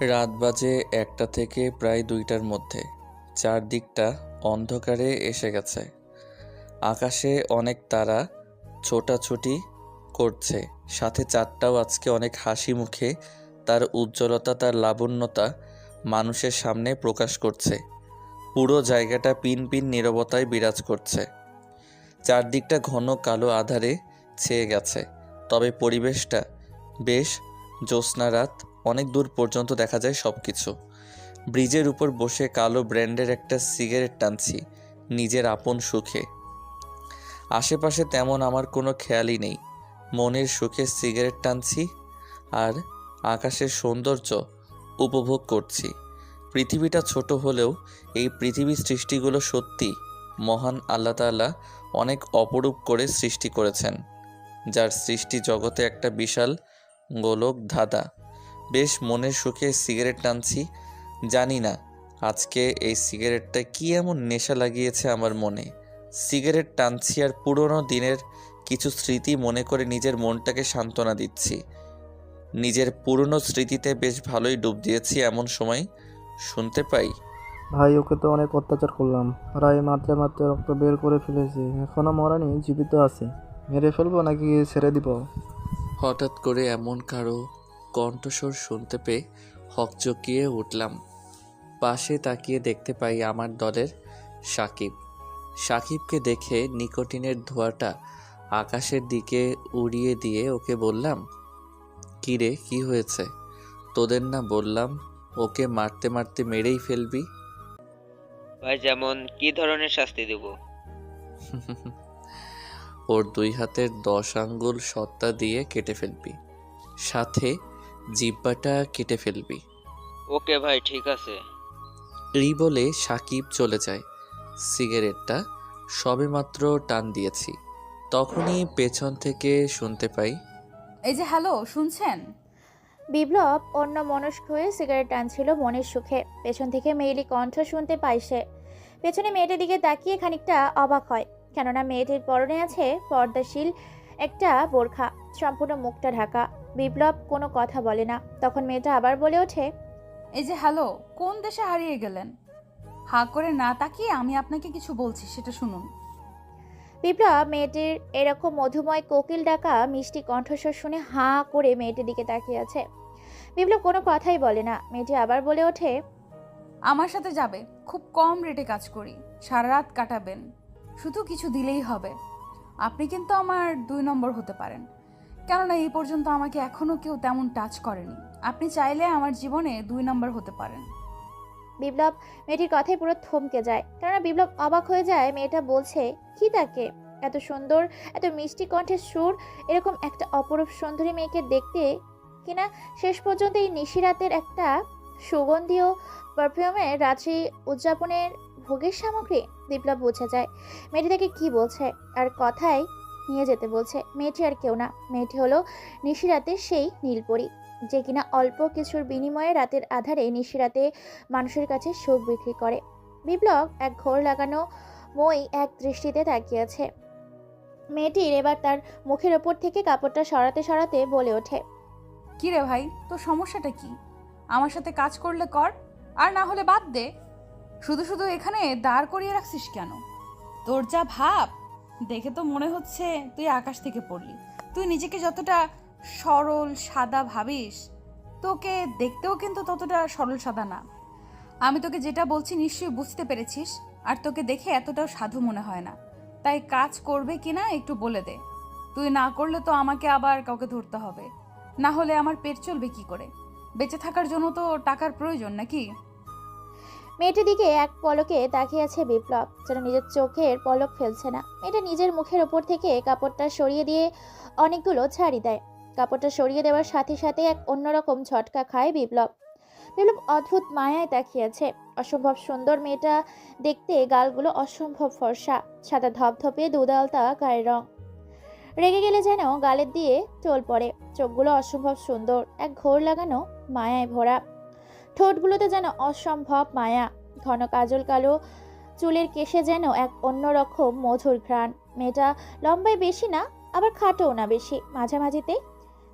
রাত বাজে ১টা থেকে প্রায় ২টার মধ্যে। চারদিকটা অন্ধকারে এসে গেছে। আকাশে অনেক তারা ছোটাছুটি করছে, সাথে চাঁদটাও আজকে অনেক হাসি মুখে তার উজ্জ্বলতা, তার লাবণ্যতা মানুষের সামনে প্রকাশ করছে। পুরো জায়গাটা পিন পিন নীরবতায় বিরাজ করছে। চারদিকটা ঘন কালো আঁধারে ছেয়ে গেছে, তবে পরিবেশটা বেশ জ্যোৎস্না রাত। অনেক দূর পর্যন্ত দেখা যায় সব কিছু। ব্রিজের উপর বসে কালো ব্র্যান্ডের একটা সিগারেট টানছি নিজের আপন সুখে। আশেপাশে তেমন আমার কোনো খেয়ালই নেই। মনের সুখে সিগারেট টানছি আর আকাশের সৌন্দর্য উপভোগ করছি। পৃথিবীটা ছোট হলেও এই পৃথিবীর সৃষ্টিগুলো সত্যি মহান। আল্লাহ তাআলা অনেক অপরূপ করে সৃষ্টি করেছেন, যার সৃষ্টি জগতে একটা বিশাল গোলক ধাঁধা। বেশ মনের সুখে সিগারেট টানছি। জানি না আজকে এই সিগারেটটা কি এমন নেশা লাগিয়েছে আমার মনে। সিগারেট টানছি আর পুরনো দিনের কিছু স্মৃতি মনে করে নিজের মনটাকে সান্ত্বনা দিচ্ছি। নিজের পুরনো স্মৃতিতে বেশ ভালোই ডুব দিয়েছি। এমন সময় শুনতে পাই, ভাই, ওকে তো অনেক অত্যাচার করলাম। রায় মাত্রে মাত্রে রক্ত বের করে ফেলেছে, এখনো মরেনি, জীবিত আছে। মেরে ফেলবো নাকি ছেড়ে দিব? হঠাৎ করে এমন কারো কণ্ঠস্বর শুনতে পেয়ে হকচকিয়ে উঠলাম। পাশে তাকিয়ে দেখতে পাই আমার দলের সাকিব। সাকিবকে দেখে নিকোটিনের ধোঁয়াটা আকাশের দিকে উড়িয়ে দিয়ে ওকে বললাম, "কি রে, কি হয়েছে? তোদের না বললাম ওকে মারতে মারতে মেরেই ফেলবি?" ভাই, যেমন কি ধরনের শাস্তি দেব? ওর ২ হাতের ১০ আঙ্গুল সত্তা দিয়ে কেটে ফেলবি, সাথে জিহ্বাটা কেটে ফেলবি। ওকে ভাই, ঠিক আছে। এই বলে সাকিব চলে যায়। সিগারেটটা সবেমাত্র টান দিয়েছি, তখনই পেছন থেকে শুনতে পাই, এই যে হ্যালো, শুনছেন? বিপ্লব অন্যমনস্ক হয়ে সিগারেট টানছিল মনের সুখে। পেছন থেকে মেয়েলি কণ্ঠ শুনতে পায় সে। পেছনে মেয়েটার দিকে তাকিয়ে খানিকটা অবাক হয়, কেননা মেয়েটির পরনে আছে পর্দাশীল একটা বোরখা, সম্পূর্ণ মুখটা ঢাকা। বিপ্লব কোনো কথা বলে না। তখন মেয়েটা আবার বলে ওঠে, এই যে হ্যালো, কোন দেশে হারিয়ে গেলেন? হাঁ করে না তাকিয়ে আমি আপনাকে কিছু বলছি, সেটা শুনুন। বিপ্লব মেয়েটির এরকম মধুময় কোকিল ডাকা মিষ্টি কণ্ঠস্বর শুনে হাঁ করে মেয়েটির দিকে তাকিয়ে আছে। বিপ্লব কোনো কথাই বলে না। মেয়েটি আবার বলে ওঠে, আমার সাথে যাবে, খুব কম রেটে কাজ করি, সারা রাত কাটাবেন, শুধু কিছু দিলেই হবে। আপনি কিন্তু আমার ২ নম্বর হতে পারেন, কেননা এই পর্যন্ত আমাকে এখনো কেউ তেমন টাচ করেনি। আপনি চাইলে আমার জীবনে ২ নম্বর হতে পারেন। বিপ্লব মেয়েটির কথায় পুরো থমকে যায়, কেননা বিপ্লব অবাক হয়ে যায় মেয়েটা বলছে কি তাকে। এত সুন্দর, এত মিষ্টি কণ্ঠের সুর, এরকম একটা অপরূপ সুন্দরী মেয়েকে দেখতে কিনা শেষ পর্যন্ত এই নিশিরাতের একটা সুগন্ধি ও পারফিউমের রাত্রি উদযাপনের ভোগের সামগ্রী। বিপ্লব বোঝা যায় মেয়েটি তাকে কি বলছে আর কথায় নিয়ে যেতে বলছে। মেয়েটি আর কেউ না, মেয়েটি হলো নিশিরাতের সেই নীলপরী, যে কিনা অল্প কিছুর বিনিময়ে রাতের আধারে নিশিরাতে মানুষের কাছে সুখ বিক্রি করে। বিপ্লব এক ঘোর লাগানো মই এক দৃষ্টিতে তাকিয়ে আছে। মেয়েটির এবার তার মুখের ওপর থেকে কাপড়টা সরাতে সরাতে বলে ওঠে, কি রে ভাই, তোর সমস্যাটা কি? আমার সাথে কাজ করলে কর, আর না হলে বাদ দে। শুধু শুধু এখানে দাঁড় করিয়ে রাখছিস কেন? তোর যা ভাব দেখে তো মনে হচ্ছে তুই আকাশ থেকে পড়লি। তুই নিজেকে যতটা সরল সাদা ভাবিস, তোকে দেখতেও কিন্তু ততটা সরল সাদা না। আমি তোকে যেটা বলছি নিশ্চয়ই বুঝতে পেরেছিস, আর তোকে দেখে এতটাও সাধু মনে হয় না। তাই কাজ করবে কিনা একটু বলে দে। তুই না করলে তো আমাকে আবার কাউকে ধরতে হবে, না হলে আমার পেট চলবে কি করে? বেঁচে থাকার জন্য তো টাকার প্রয়োজন নাকি? মেয়েটির দিকে এক পলকে তাকিয়ে আছে বিপ্লব, যেন নিজের চোখের পলক ফেলছে না। মেয়েটা নিজের মুখের ওপর থেকে কাপড়টা সরিয়ে দিয়ে অনেকগুলো ছাড়ি দেয়। কাপড়টা সরিয়ে দেওয়ার সাথে সাথে এক অন্যরকম ঝটকা খায় বিপ্লব। বিপ্লব অদ্ভুত মায়ায় তাকিয়ে আছে। অসম্ভব সুন্দর মেয়েটা দেখতে, গালগুলো অসম্ভব ফর্সা, সাদা ধপধপে দুধালতা গায়ের রং। রেগে গেলে যেন গালের দিয়ে টোল পড়ে। চোখগুলো অসম্ভব সুন্দর, এক ঘোর লাগানো মায়ায় ভরা। ঠোঁটগুলোতে যেন অসম্ভব মায়া। ঘন কাজল কালো চুলের কেশে যেন এক অন্যরকম মধুর ঘ্রাণ। মেয়েটা লম্বায় বেশি না, আবার খাটোও না বেশি, মাঝামাঝিতে।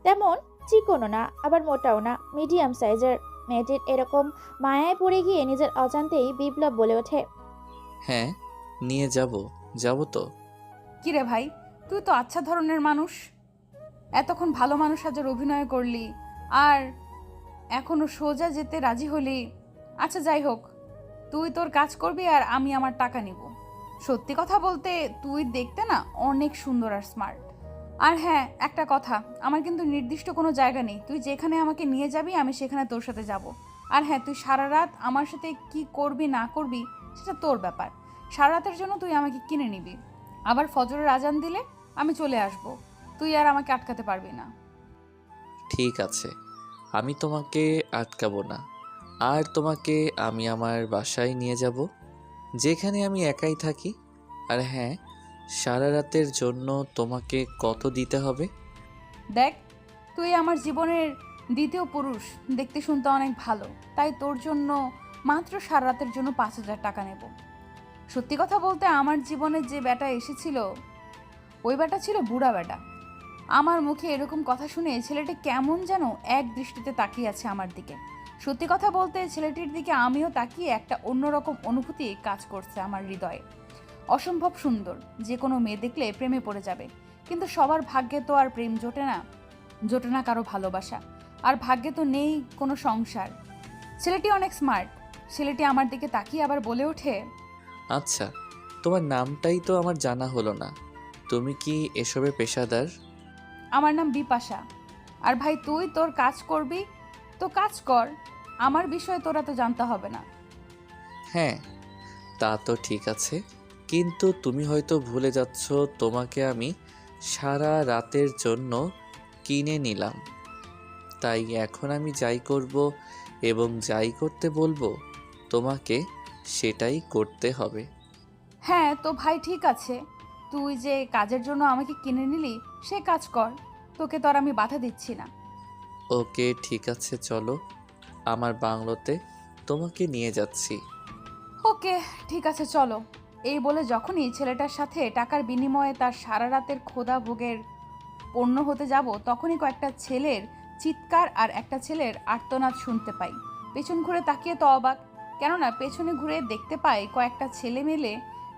তেমন চিকনও না আবার মোটাও না, মিডিয়াম সাইজের। মেয়েটির এরকম মায়ায় পড়ে গিয়ে নিজের অজান্তেই বিপ্লব বলে ওঠে, হ্যাঁ, নিয়ে যাব। যাব তো। কিরে ভাই, তুই তো আচ্ছা ধরনের মানুষ, এতক্ষণ ভালো মানুষ সাজার অভিনয় করলি, আর এখনো সোজা যেতে রাজি হলি। আচ্ছা যাই হোক, তুই তোর কাজ করবি আর আমি আমার টাকা নিব। সত্যি কথা বলতে তুই দেখতে না অনেক সুন্দর আর স্মার্ট। আর হ্যাঁ, একটা কথা, আমার কিন্তু নির্দিষ্ট কোনো জায়গা নেই, তুই যেখানে আমাকে নিয়ে যাবি আমি সেখানে তোর সাথে যাব। আর হ্যাঁ, তুই সারা রাত আমার সাথে কি করবি না করবি সেটা তোর ব্যাপার। সারা রাতের জন্য তুই আমাকে কিনে নিবি, আবার ফজরের আজান দিলে আমি চলে আসব, তুই আর আমাকে আটকাতে পারবি না। ঠিক আছে, আমি তোমাকে আটকাবো না। আর তোমাকে আমি আমার বাসায় নিয়ে যাব, যেখানে আমি একাই থাকি। আর হ্যাঁ, সারা রাতের জন্য তোমাকে কত দিতে হবে? দেখ, তুই আমার জীবনের দ্বিতীয় পুরুষ, দেখতে শুনতে অনেক ভালো, তাই তোর জন্য মাত্র সারা রাতের জন্য 5,000 টাকা নেব। সত্যি কথা বলতে আমার জীবনে যে বেটা এসেছিল ওই বেটা ছিল বুড়া বেটা। আমার মুখে এরকম কথা শুনে ছেলেটি কেমন যেন এক দৃষ্টিতে তাকিয়ে আছে আমার দিকে। সত্যি কথা বলতে ছেলেটির দিকে আমিও তাকিয়ে একটা অন্যরকম অনুভূতি কাজ করছে আমার হৃদয়ে। অসম্ভব সুন্দর, যে কোনো মেয়ে দেখলে প্রেমে পড়ে যাবে, কিন্তু সবার ভাগ্যে তো আর প্রেম জোটে না, জোটে না কারো ভালোবাসা, আর ভাগ্যে তো নেই কোনো সংসার। ছেলেটি অনেক স্মার্ট। ছেলেটি আমার দিকে তাকিয়ে আবার বলে ওঠে, আচ্ছা, তোমার নামটাই তো আমার জানা হলো না। তুমি কি এসবে পেশাদার? আমার নাম বিপাশা। আর ভাই, তুই তোর কাজ করবি তো কাজ কর, আমার বিষয়ে তোরা তো জানতে হবে না। হ্যাঁ, তা তো ঠিক আছে, কিন্তু তুমি হয়তো ভুলে যাচ্ছ তোমাকে আমি সারা রাতের জন্য কিনে নিলাম। তাই এখন আমি যাই করব এবং যাই করতে বলবো তোমাকে সেটাই করতে হবে। হ্যাঁ তো ভাই, ঠিক আছে, তুই যে কাজের জন্য আমাকে কিনে নিলি সে কাজ কর, তোকে তো আর আমি বাধা দিচ্ছি না। ওকে, ঠিক আছে, চলো আমার বাংলোতে, তোমাকে নিয়ে যাচ্ছি। ওকে, ঠিক আছে, চলো। এই বলে যখনই ছেলেটার সাথে টাকার বিনিময়ে তার সারা রাতের ক্ষুধা ভোগের পণ্য হতে যাব, তখনই কয়েকটা ছেলের চিৎকার আর একটা ছেলের আর্তনাদ শুনতে পাই। পেছন ঘুরে তাকিয়ে তো অবাক, কেননা পেছনে ঘুরে দেখতে পাই কয়েকটা ছেলে মিলে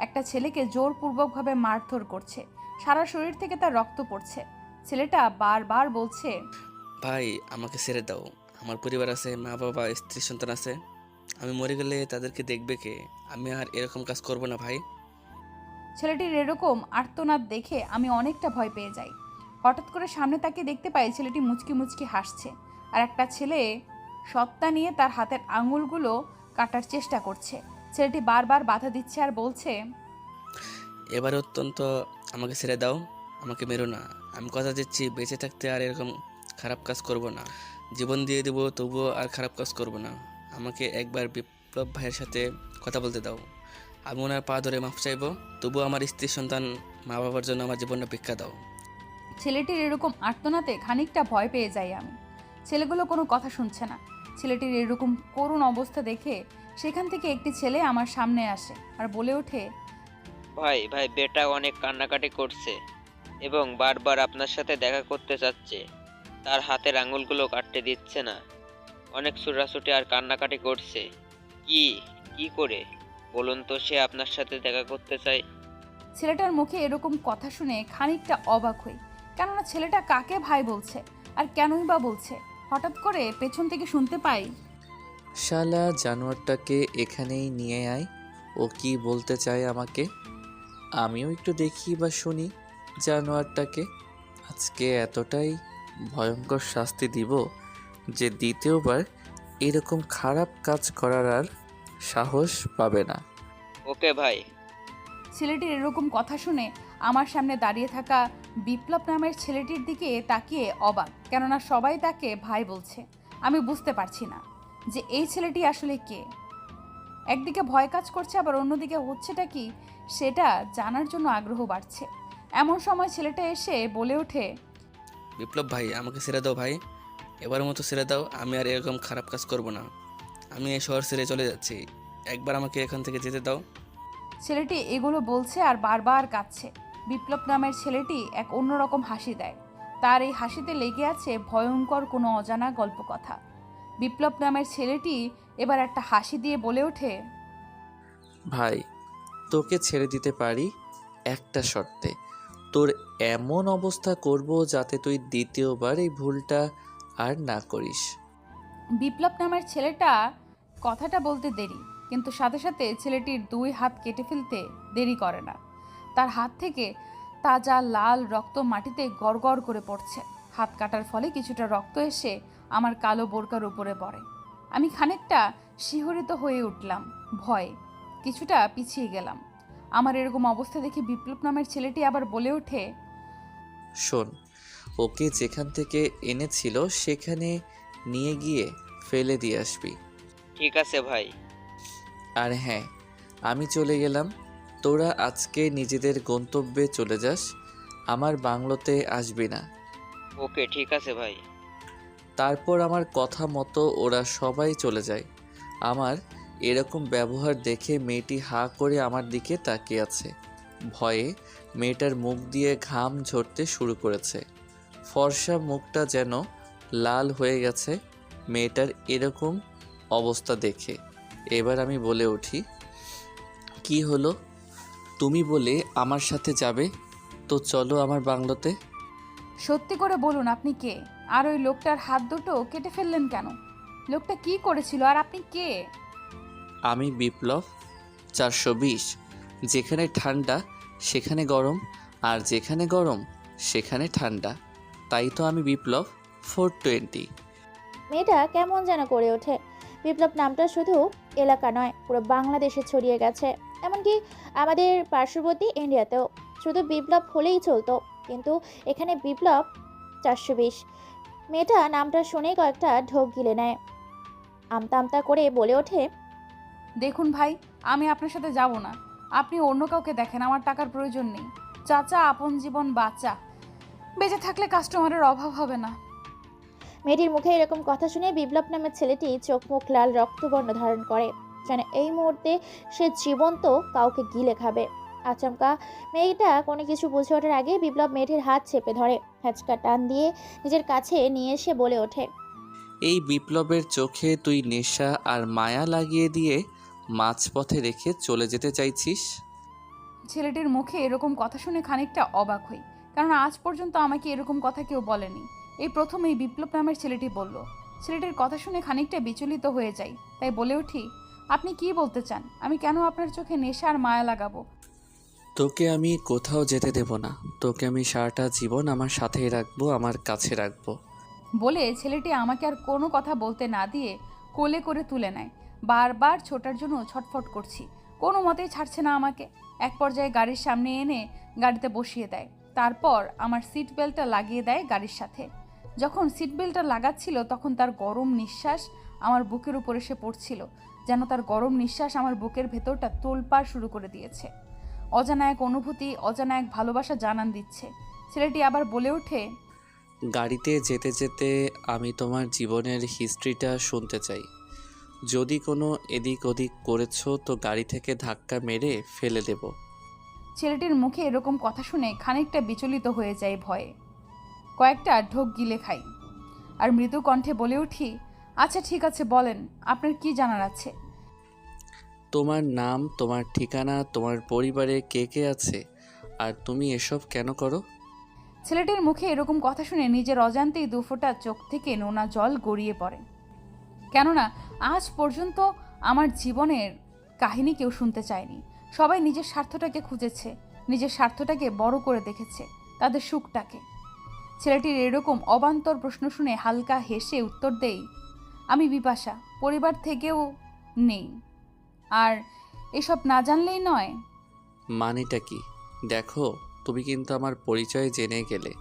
একটা ছেলেকে জোরপূর্বকভাবে মারধর করছে। সারা শরীর থেকে তার রক্ত পড়ছে। ছেলেটা বারবার বলছে, ভাই আমাকে ছেড়ে দাও, আমার পরিবার আছে, মা বাবা স্ত্রী সন্তান আছে, আমি মরে গেলে তাদেরকে দেখবে কে? আমি আর এরকম কাজ করব না ভাই। ছেলেটির এরকম আর্তনাদ দেখে আমি অনেকটা ভয় পেয়ে যাই। হঠাৎ করে সামনে তাকিয়ে দেখতে পাই ছেলেটি মুচকি মুচকি হাসছে, আর একটা ছেলে সত্তা নিয়ে তার হাতের আঙুলগুলো কাটার চেষ্টা করছে। ছেলেটি বারবার বাধা দিচ্ছে আর বলছে, এবারে অত্যন্ত আমাকে ছেড়ে দাও, আমাকে মেরো না, আমি কথা দিচ্ছি বেঁচে থাকতে আর এরকম খারাপ কাজ করব না, জীবন দিয়ে দেবো তবুও আর খারাপ কাজ করব না। আমাকে একবার বিপ্লব ভাইয়ের সাথে কথা বলতে দাও, আমি ওনার পা ধরে মাফ চাইবো, তবুও আমার স্ত্রী সন্তান মা বাবার জন্য আমার জীবনটা ভিক্ষা দাও। ছেলেটির এরকম আর্তনাতে খানিকটা ভয় পেয়ে যাই আমি। ছেলেগুলো কোনো কথা শুনছে না। ছেলেটির এরকম করুণ অবস্থা দেখে সেখান থেকে একটি ছেলে আমার সামনে আসে আর বলে ওঠে, ভাই ভাই, বেটা অনেক কান্নাকাটি করছে এবং বারবার আপনার সাথে দেখা করতে চাচ্ছে, তার হাতের আঙুলগুলো কাটতে দিচ্ছে না, অনেক ছোটাছুটি আর কান্নাকাটি করছে। কি কি করে বলুন তো সে আপনার সাথে দেখা করতে চায়? ছেলেটার মুখে এরকম কথা শুনে খানিকটা অবাক হই, কেননা ছেলেটা কাকে ভাই বলছে আর কেনই বা বলছে। হঠাৎ করে পেছন থেকে শুনতে পাই, শালা জানোয়ারটাকে এখানেই নিয়ে আয়, ও কি বলতে চায় আমাকে। আমিও একটু দেখি বা শুনি জানোয়ারটাকে। আজকে এতটাই ভয়ঙ্কর শাস্তি দিব যে দ্বিতীয়বার এরকম খারাপ কাজ করার আর সাহস পাবে না। ওকে ভাই। ছেলেটির এরকম কথা শুনে আমার সামনে দাঁড়িয়ে থাকা বিপ্লব নামের ছেলেটির দিকে তাকিয়ে অবাক, কেননা সবাই তাকে ভাই বলছে। আমি বুঝতে পারছি না যে এই ছেলেটি আসলে কে। একদিকে ভয় কাজ করছে, আবার অন্যদিকে হচ্ছেটা কি সেটা জানার জন্য আগ্রহ বাড়ছে। এমন সময় ছেলেটা এসে বলে ওঠে, বিপ্লব ভাই আমাকে ছেড়ে দাও ভাই, এবারের মতো ছেড়ে দাও, আমি আর এরকম খারাপ কাজ করব না, আমি এই শহর ছেড়ে চলে যাচ্ছি, একবার আমাকে এখান থেকে যেতে দাও। ছেলেটি এগুলো বলছে আর বারবার কাঁদছে। বিপ্লব নামের ছেলেটি এক অন্যরকম হাসি দেয়। তার এই হাসিতে লেগে আছে ভয়ঙ্কর কোনো অজানা গল্প কথা। বিপ্লব নামের ছেলেটি এবার একটা হাসি দিয়ে বলে ওঠে, ভাই, তোকে ছেড়ে দিতে পারি একটা শর্তে। তোর এমন অবস্থা করব যাতে তুই দ্বিতীয়বার এই ভুলটা আর না করিস। বিপ্লব নামের ছেলেটা কথাটা বলতে দেরি, কিন্তু সাথে সাথে ছেলেটির 2 হাত কেটে ফেলতে দেরি করে না। তার হাত থেকে তাজা লাল রক্ত মাটিতে গড়গড় করে পড়ছে। হাত কাটার ফলে কিছুটা রক্ত এসে আমার কালো বোরকার উপরে পড়ে। আমি খানিকটা শিহরিত হয়ে উঠলাম, ভয়ে কিছুটা পিছিয়ে গেলাম। আমার এরকম অবস্থা দেখে বিপ্লব নামের ছেলেটি আবার বলে ওঠে, শোন, ওকে যেখান থেকে এনেছিল সেখানে নিয়ে গিয়ে ফেলে দিয়ে আসবি। ঠিক আছে ভাই। আর হ্যাঁ, আমি চলে গেলাম। তোরা আজকে নিজেদের গন্তব্যে চলে যাস, আমার বাংলোতে আসবি না। ওকে, ঠিক আছে ভাই। তারপর আমার কথা মতো ওরা সবাই চলে যায়। আমার এরকম ব্যবহার দেখে মেয়েটি হাঁ করে আমার দিকে তাকিয়ে আছে। ভয়ে মেয়েটার মুখ দিয়ে ঘাম ঝরতে শুরু করেছে। ফর্সা মুখটা যেন লাল হয়ে গেছে মেয়েটার এরকম অবস্থা দেখে। এবার আমি বলে উঠি, কি হলো? তুমি বলে আমার সাথে যাবে, তো চলো আমার বাংলোতে। সত্যি করে বলুন আপনি কে? আর ওই লোকটার হাত দুটো কেটে ফেললেন কেন? লোকটা কি করেছিল আর আপনি কে? আমি বিপ্লব 420। যেখানে ঠান্ডা সেখানে গরম, আর যেখানে গরম সেখানে ঠান্ডা, তাই তো আমি বিপ্লব 420। মেয়েটা কেমন যেন করে ওঠে। বিপ্লব নামটা শুধু এলাকা নয়, পুরো বাংলাদেশে ছড়িয়ে গেছে, এমনকি আমাদের পার্শ্ববর্তী ইন্ডিয়াতেও। শুধু বিপ্লব হলেই চলতো, কিন্তু এখানে বিপ্লব 420। মেয়েটা নামটা শুনেই কয়েকটা ঢোক গিলে নেয়। আমতা আমতা করে বলে ওঠে, দেখুন ভাই, আমি আপনার সাথে যাব না। আপনি অন্য কাউকে দেখেন, আমার টাকার প্রয়োজন নেই। চাচা আপন জীবন বাঁচা, বেঁচে থাকলে কাস্টমারের অভাব হবে না। মেয়েটির মুখে এরকম কথা শুনে বিপ্লব নামের ছেলেটি চোখ মুখ লাল রক্তবর্ণ ধারণ করে, যেন এই মুহূর্তে সে জীবন্ত কাউকে গিলে খাবে। আচমকা মেয়েটা কোনো কিছু বুঝে ওঠার আগে বিপ্লব মেয়েটির হাত চেপে ধরে হ্যাচকা টান দিয়ে নিজের কাছে নিয়ে এসে বলে ওঠে, এই বিপ্লবের চোখে তুই নেশা আর মায়া লাগিয়ে দিয়ে মাঝপথে রেখে চলে যেতে চাইছিস? ছেলেটির মুখে এরকম কথা শুনে খানিকটা অবাক হই, কারণ আজ পর্যন্ত আমাকে এরকম কথা কেউ বলেনি। এই প্রথম এই বিপ্লব নামের ছেলেটি বলল। ছেলেটির কথা শুনে খানিকটা বিচলিত হয়ে যাই, তাই বলে উঠি, আপনি কি বলতে চান? আমি কেন আপনার চোখে নেশা আর মায়া লাগাবো? তোকে আমি কোথাও যেতে দেব না। তোকে আমি সারাটা জীবন আমার সাথেই রাখবো, আমার কাছে রাখবো। বলে ছেলেটি আমাকে আর কোনো কথা বলতে না দিয়ে কোলে করে তুলে নেয়। বারবার ছোটার জন্য ছটফট করছি, কোনো মতেই ছাড়ছে না আমাকে। এক পর্যায়ে গাড়ির সামনে এনে গাড়িতে বসিয়ে দেয়। তারপর আমার সিট বেল্টটা লাগিয়ে দেয় গাড়ির সাথে। যখন সিট বেল্টটা লাগাচ্ছিল তখন তার গরম নিঃশ্বাস আমার বুকের উপর এসে পড়ছিল, যেন তার গরম নিঃশ্বাস আমার বুকের ভেতরটা তোলপাড় শুরু করে দিয়েছে। অজানা এক অনুভূতি, অজানা এক ভালোবাসা জানান দিচ্ছে। ছেলেটি আবার বলে ওঠে, গাড়িতে যেতে যেতে আমি তোমার জীবনের হিস্ট্রিটা শুনতে চাই। যদি কোনো এদিক ওদিক করেছো তো গাড়ি থেকে ধাক্কা মেরে ফেলে দেব। ছেলেটির মুখে এরকম কথা শুনে খানিকটা বিচলিত হয়ে যায় ভয়ে। কয়েকটা ঢোক গিলে খাই আর মৃদু কণ্ঠে বলে উঠি, আচ্ছা ঠিক আছে, বলেন আপনার কি জানার আছে? তোমার নাম, তোমার ঠিকানা, তোমার পরিবারে কে কে আছে, আর তুমি এসব কেন করো? ছেলেটির মুখে এরকম কথা শুনে নিজের অজান্তেই দুফোঁটা চোখ থেকে নোনা জল গড়িয়ে পড়ে। কেননা আজ পর্যন্ত আমার জীবনের কাহিনী কেউ শুনতে চায়নি। সবাই নিজের স্বার্থটাকে খুঁজেছে, নিজের স্বার্থটাকে বড় করে দেখেছে, তাদের সুখটাকে। ছেলেটির এরকম অবান্তর প্রশ্ন শুনে হালকা হেসে উত্তর দেই, আমি বিপাশা, পরিবার থেকেও নেই, আর এসব না জানলেই নয়। মানেটা কি? দেখো, তুমি কিন্তু আমার পরিচয় জেনে গেলে,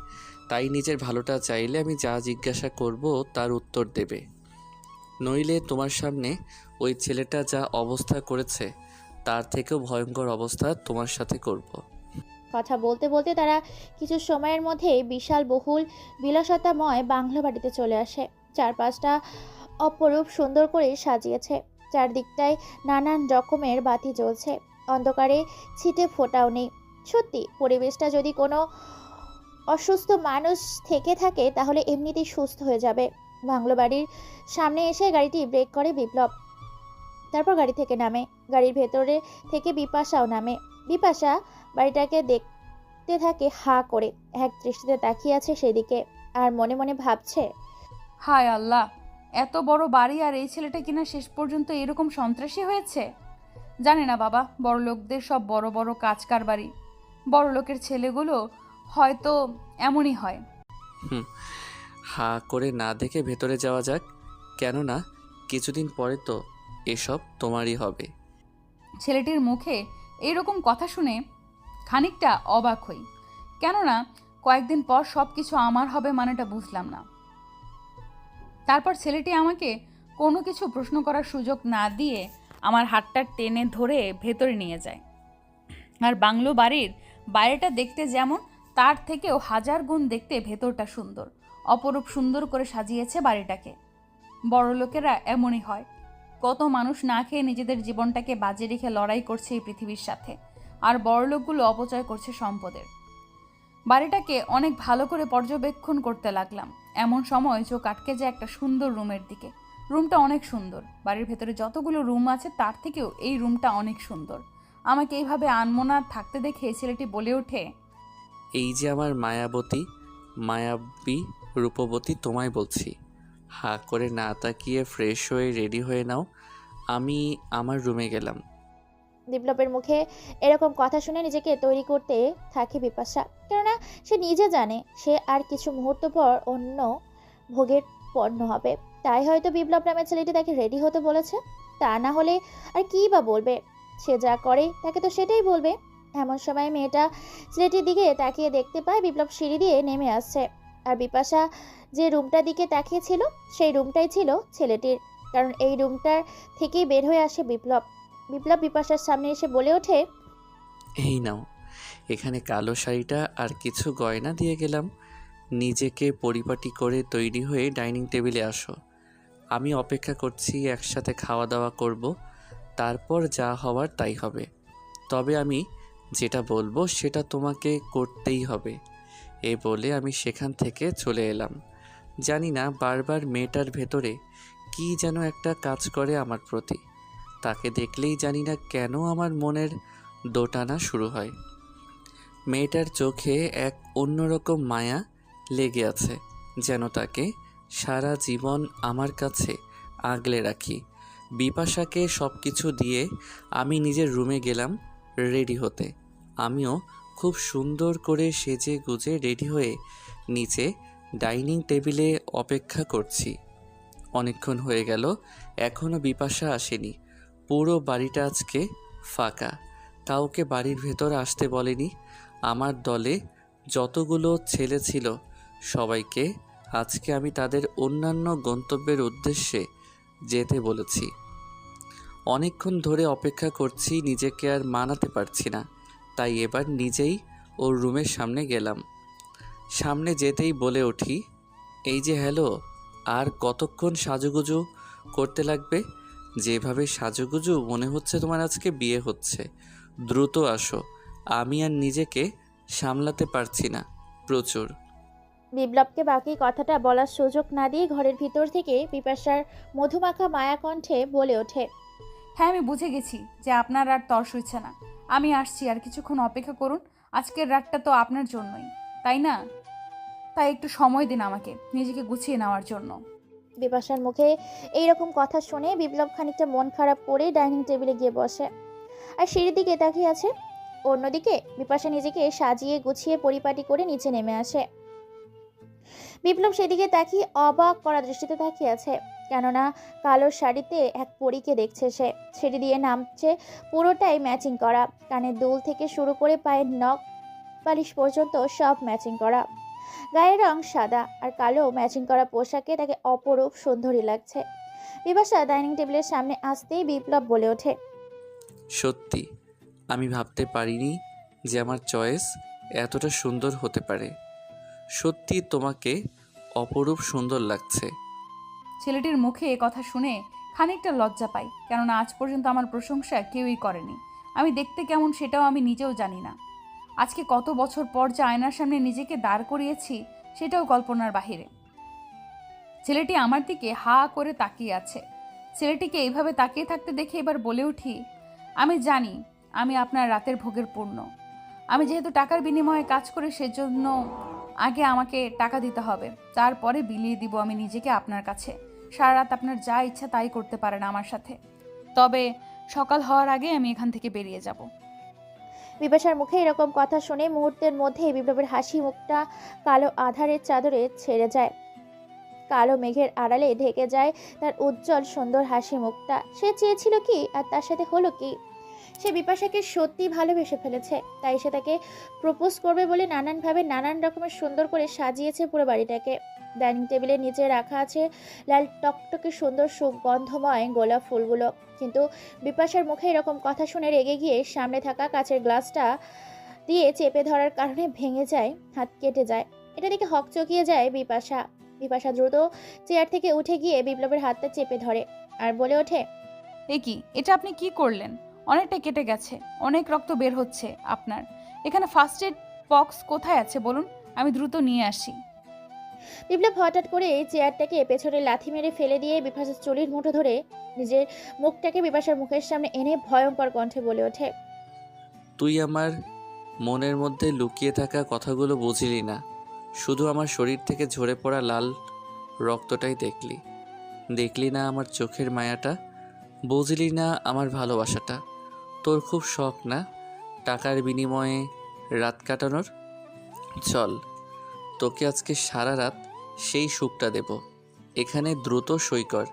তাই নিজের ভালোটা চাইলে আমি যা জিজ্ঞাসা করব তার উত্তর দেবে। নইলে তোমার সামনে ওই ছেলেটা যা অবস্থা করেছে তার থেকেও ভয়ঙ্কর অবস্থা তোমার সাথে করব। কথা বলতে বলতে তারা কিছু সময়ের মধ্যেই বিশাল বহুল বিলাসতাময় বাংলো বাড়িতে চলে আসে। চারপাশটা অপরূপ সুন্দর করে সাজিয়েছে, চারদিকটায় নানান রকমের বাতি জ্বলছে, অন্ধকারে ছিটে ফোঁটাও নেই। সত্যি পরিবেশটা যদি কোনো অসুস্থ মানুষ থেকে থাকে তাহলে এমনিতেই সুস্থ হয়ে যাবে। বাংলো বাড়ির সামনে এসে গাড়িটি ব্রেক করে বিপ্লব, তারপর গাড়ি থেকে নামে। গাড়ির ভেতরে থেকে বিপাশাও নামে। বিপাশা বাড়িটাকে দেখতে থাকে হা করে, এক দৃষ্টিতে তাকিয়ে আছে সেদিকে আর মনে মনে ভাবছে, হায় আল্লাহ, এত বড় বাড়ি আর এই ছেলেটা কিনা শেষ পর্যন্ত এরকম সন্ত্রাসী হয়েছে। জানি না বাবা, বড় লোকদের সব বড় বড় কাজ কারবারি, বড় লোকের ছেলেগুলো হয়তো এমনই হয়। হা করে না দেখে ভেতরে যাওয়া যাক, কেননা কিছুদিন পরে তো এসব তোমারই হবে। ছেলেটির মুখে এইরকম কথা শুনে খানিকটা অবাক হই, কেননা কয়েকদিন পর সব কিছু আমার হবে মানেটা বুঝলাম না। তারপর ছেলেটি আমাকে কোনো কিছু প্রশ্ন করার সুযোগ না দিয়ে আমার হাতটা টেনে ধরে ভেতরে নিয়ে যায়। আর বাংলো বাড়ির বাইরেটা দেখতে যেমন, তার থেকেও হাজার গুণ দেখতে ভেতরটা সুন্দর, অপরূপ সুন্দর করে সাজিয়েছে বাড়িটাকে। বড় লোকেরা এমনই হয়, কত মানুষ না খেয়ে নিজেদের জীবনটাকে বাজে রেখে লড়াই করছে এই পৃথিবীর সাথে, আর বড়লোকগুলো অপচয় করছে সম্পদের। বাড়িটাকে অনেক ভালো করে পর্যবেক্ষণ করতে লাগলাম। এমন সময় চোখ আটকে যায় একটা সুন্দর রুমের দিকে। রুমটা অনেক সুন্দর, বাড়ির ভেতরে যতগুলো রুম আছে তার থেকেও এই রুমটা অনেক সুন্দর। আমাকে এইভাবে আনমনা থাকতে দেখে ছেলেটি বলে ওঠে, এই যে আমার মায়াবী রূপবতী, তোমায় বলছি, হা করে না তাকিয়ে ফ্রেশ হয়ে রেডি হয়ে নাও, আমি আমার রুমে গেলাম। বিপ্লবের মুখে এরকম কথা শুনে নিজেকে তৈরি করতে থাকে বিপাশা, কেননা সে নিজে জানে সে আর কিছু মুহূর্ত পর অন্য ভোগের পণ্য হবে। তাই হয়তো বিপ্লব নামের ছেলেটি তাকে রেডি হতে বলেছে। তা না হলে আর কী বা বলবে, সে যা করে তাকে তো সেটাই বলবে। এমন সময় মেয়েটা ছেলেটির দিকে তাকিয়ে দেখতে পায় বিপ্লব সিঁড়ি দিয়ে নেমে আসছে, আর বিপাশা যে রুমটার দিকে তাকিয়েছিল সেই রুমটাই ছিল ছেলেটির, কারণ এই রুমটার থেকেই বের হয়ে আসে বিপ্লব। বিপ্লব বিপাশার সামনে এসে বলে ওঠে, এই নাও, এখানে কালো শাড়িটা আর কিছু গয়না দিয়ে গেলাম, নিজেকে পরিপাটি করে তৈরি হয়ে ডাইনিং টেবিলে আসো। আমি অপেক্ষা করছি, একসাথে খাওয়া দাওয়া করব, তারপর যা হওয়ার তাই হবে। তবে আমি যেটা বলবো সেটা তোমাকে করতেই হবে। এ বলে আমি সেখান থেকে চলে এলাম। জানি না বারবার মেয়েটার ভেতরে কি যেন একটা কাজ করে আমার প্রতি। তাকে দেখলেই জানি না কেন আমার মনের দোটানা শুরু হয়। মেয়েটার চোখে এক অন্যরকম মায়া লেগে আছে, যেন তাকে সারা জীবন আমার কাছে আগলে রাখি। বিপাশাকে সব কিছু দিয়ে আমি নিজের রুমে গেলাম রেডি হতে। আমিও খুব সুন্দর করে সেজে গুজে রেডি হয়ে নিচে ডাইনিং টেবিলে অপেক্ষা করছি। অনেকক্ষণ হয়ে গেল, এখনও বিপাশা আসেনি। পুরো বাড়িটা আজকে ফাঁকা, কাউকে বাড়ির ভেতর আসতে বলেনি। আমার দলে যতগুলো ছেলে ছিল সবাইকে আজকে আমি তাদের অন্যান্য গন্তব্যের উদ্দেশ্যে যেতে বলেছি। অনেকক্ষণ ধরে অপেক্ষা করছি, নিজেকে আর মানাতে পারছি না, তাই এবার নিজেই ওর রুমের সামনে গেলাম। সামনে যেতেই বলে উঠি, এই যে হ্যালো, আর কতক্ষণ সাজুগুজু করতে লাগবে? যেভাবে সাজুগুজু মনে হচ্ছে তোমার আজকে বিয়ে হচ্ছে। দ্রুত আসো, আমি আর নিজেকে সামলাতে পারছি না প্রচুর। বিপ্লবকে বাকি কথাটা বলার সুযোগ না দিয়ে ঘরের ভিতর থেকে বিপাশার মধুমাখা মায়া কণ্ঠে বলে ওঠে, হ্যাঁ আমি বুঝে গেছি যে আপনার আর তর সইছে না। আমি আসছি, আর কিছুক্ষণ অপেক্ষা করুন। আজকের রাতটা তো আপনার জন্যই, তাই না? তাই একটু সময় দিন আমাকে নিজেকে গুছিয়ে নেওয়ার জন্য। বিপাশার মুখে এইরকম কথা শুনে বিপ্লব খানিকটা মন খারাপ করে ডাইনিং টেবিলে গিয়ে বসে আর সিঁড়ির দিকে তাকিয়ে আছে। অন্যদিকে বিপাশা নিজেকে সাজিয়ে গুছিয়ে পরিপাটি করে নিচে নেমে আসে। বিপ্লব সেদিকে তাকিয়ে অবাক করা দৃষ্টিতে তাকিয়ে আছে, কেননা কালো শাড়িতে এক পরীকে দেখছে সে। সিঁড়ি দিয়ে নামছে পুরোটাই ম্যাচিং করা, কানের দুল থেকে শুরু করে পায়ের নখ পালিশ পর্যন্ত সব ম্যাচিং করা। গায়ের রং সাদা আর কালো ম্যাচিং করা পোশাকে তাকে অপরূপ সুন্দরী লাগছে। বিপাশা ডাইনিং টেবিলের সামনে আসতেই বিপ্লব বলে ওঠে, সত্যি আমি ভাবতে পারিনি যে আমার চয়েস এতটা সুন্দর হতে পারে। সত্যি তোমাকে অপরূপ সুন্দর লাগছে। ছেলেটির মুখে এ কথা শুনে খানিকটা লজ্জা পাই, কেননা আজ পর্যন্ত আমার প্রশংসা কেউই করেনি। আমি দেখতে কেমন সেটাও আমি নিজেও জানি না। আজকে কত বছর পর যে আয়নার সামনে নিজেকে দাঁড় করিয়েছি সেটাও কল্পনার বাহিরে। ছেলেটি আমার দিকে হা করে তাকিয়ে আছে। ছেলেটিকে এইভাবে তাকিয়ে থাকতে দেখে এবার বলে উঠি, আমি জানি আমি আপনার রাতের ভোগের পূর্ণ। আমি যেহেতু টাকার বিনিময়ে কাজ করি সেজন্য আগে আমাকে টাকা দিতে হবে, তারপরে বিলিয়ে দিব আমি নিজেকে আপনার কাছে। সারা রাত আপনার যা ইচ্ছা তাই করতে পারেন আমার সাথে, তবে সকাল হওয়ার আগে আমি এখান থেকে বেরিয়ে যাব। বিপাশার মুখে এরকম কথা শুনে মুহূর্তের মধ্যেই বিপ্লবের হাসি মুখটা কালো আধারের চাদরে ছেড়ে যায়। কালো মেঘের আড়ালে ঢেকে যায় তার উজ্জ্বল সুন্দর হাসি মুখটা। সে চেয়েছিল কি আর তার সাথে হলো কি? সে বিপাশাকে সত্যি ভালোবেসে ফেলেছে, তাই সে তাকে প্রপোজ করবে বলে নানানভাবে নানান রকমের সুন্দর করে সাজিয়েছে পুরো বাড়িটাকে। ডাইনিং টেবিলের নিচে রাখা আছে লাল টকটকে সুন্দর সুগন্ধময় গোলাপ ফুলগুলো। কিন্তু বিপাশার মুখে এরকম কথা শুনে রেগে গিয়ে সামনে থাকা কাচের গ্লাসটা দিয়ে চেপে ধরার কারণে ভেঙে যায়, হাত কেটে যায়। এটা দেখে হকচকিয়ে যায় বিপাশা। বিপাশা দ্রুত চেয়ার থেকে উঠে গিয়ে বিপ্লবের হাতটা চেপে ধরে আর বলে ওঠে, এ কি, এটা আপনি কি করলেন? অনেকটা কেটে গেছে, অনেক রক্ত বের হচ্ছে আপনার। এখানে ফার্স্ট এড বক্স কোথায় আছে বলুন, আমি দ্রুত নিয়ে আসি। বিপ্লব হঠাৎ করে চেয়ারটাকে পেছনে লাথি মেরে ফেলে দিয়ে বিপাশার চুলির মুঠো ধরে নিজের মুখটাকে বিপাশার মুখের সামনে এনে ভয়ঙ্কর কণ্ঠে বলে ওঠে, তুই আমার মনের মধ্যে লুকিয়ে থাকা কথাগুলো বুঝলি না, শুধু আমার শরীর থেকে ঝরে পড়া লাল রক্তটাই দেখলি না আমার চোখের মায়াটা, বুঝলি না আমার ভালোবাসাটা। তোর খুব শখ না টাকার বিনিময়ে রাত কাটানোর? চল, তোকে আজকে সারা রাত সেই সুখটা দেব। এখানে দ্রুত সই কর।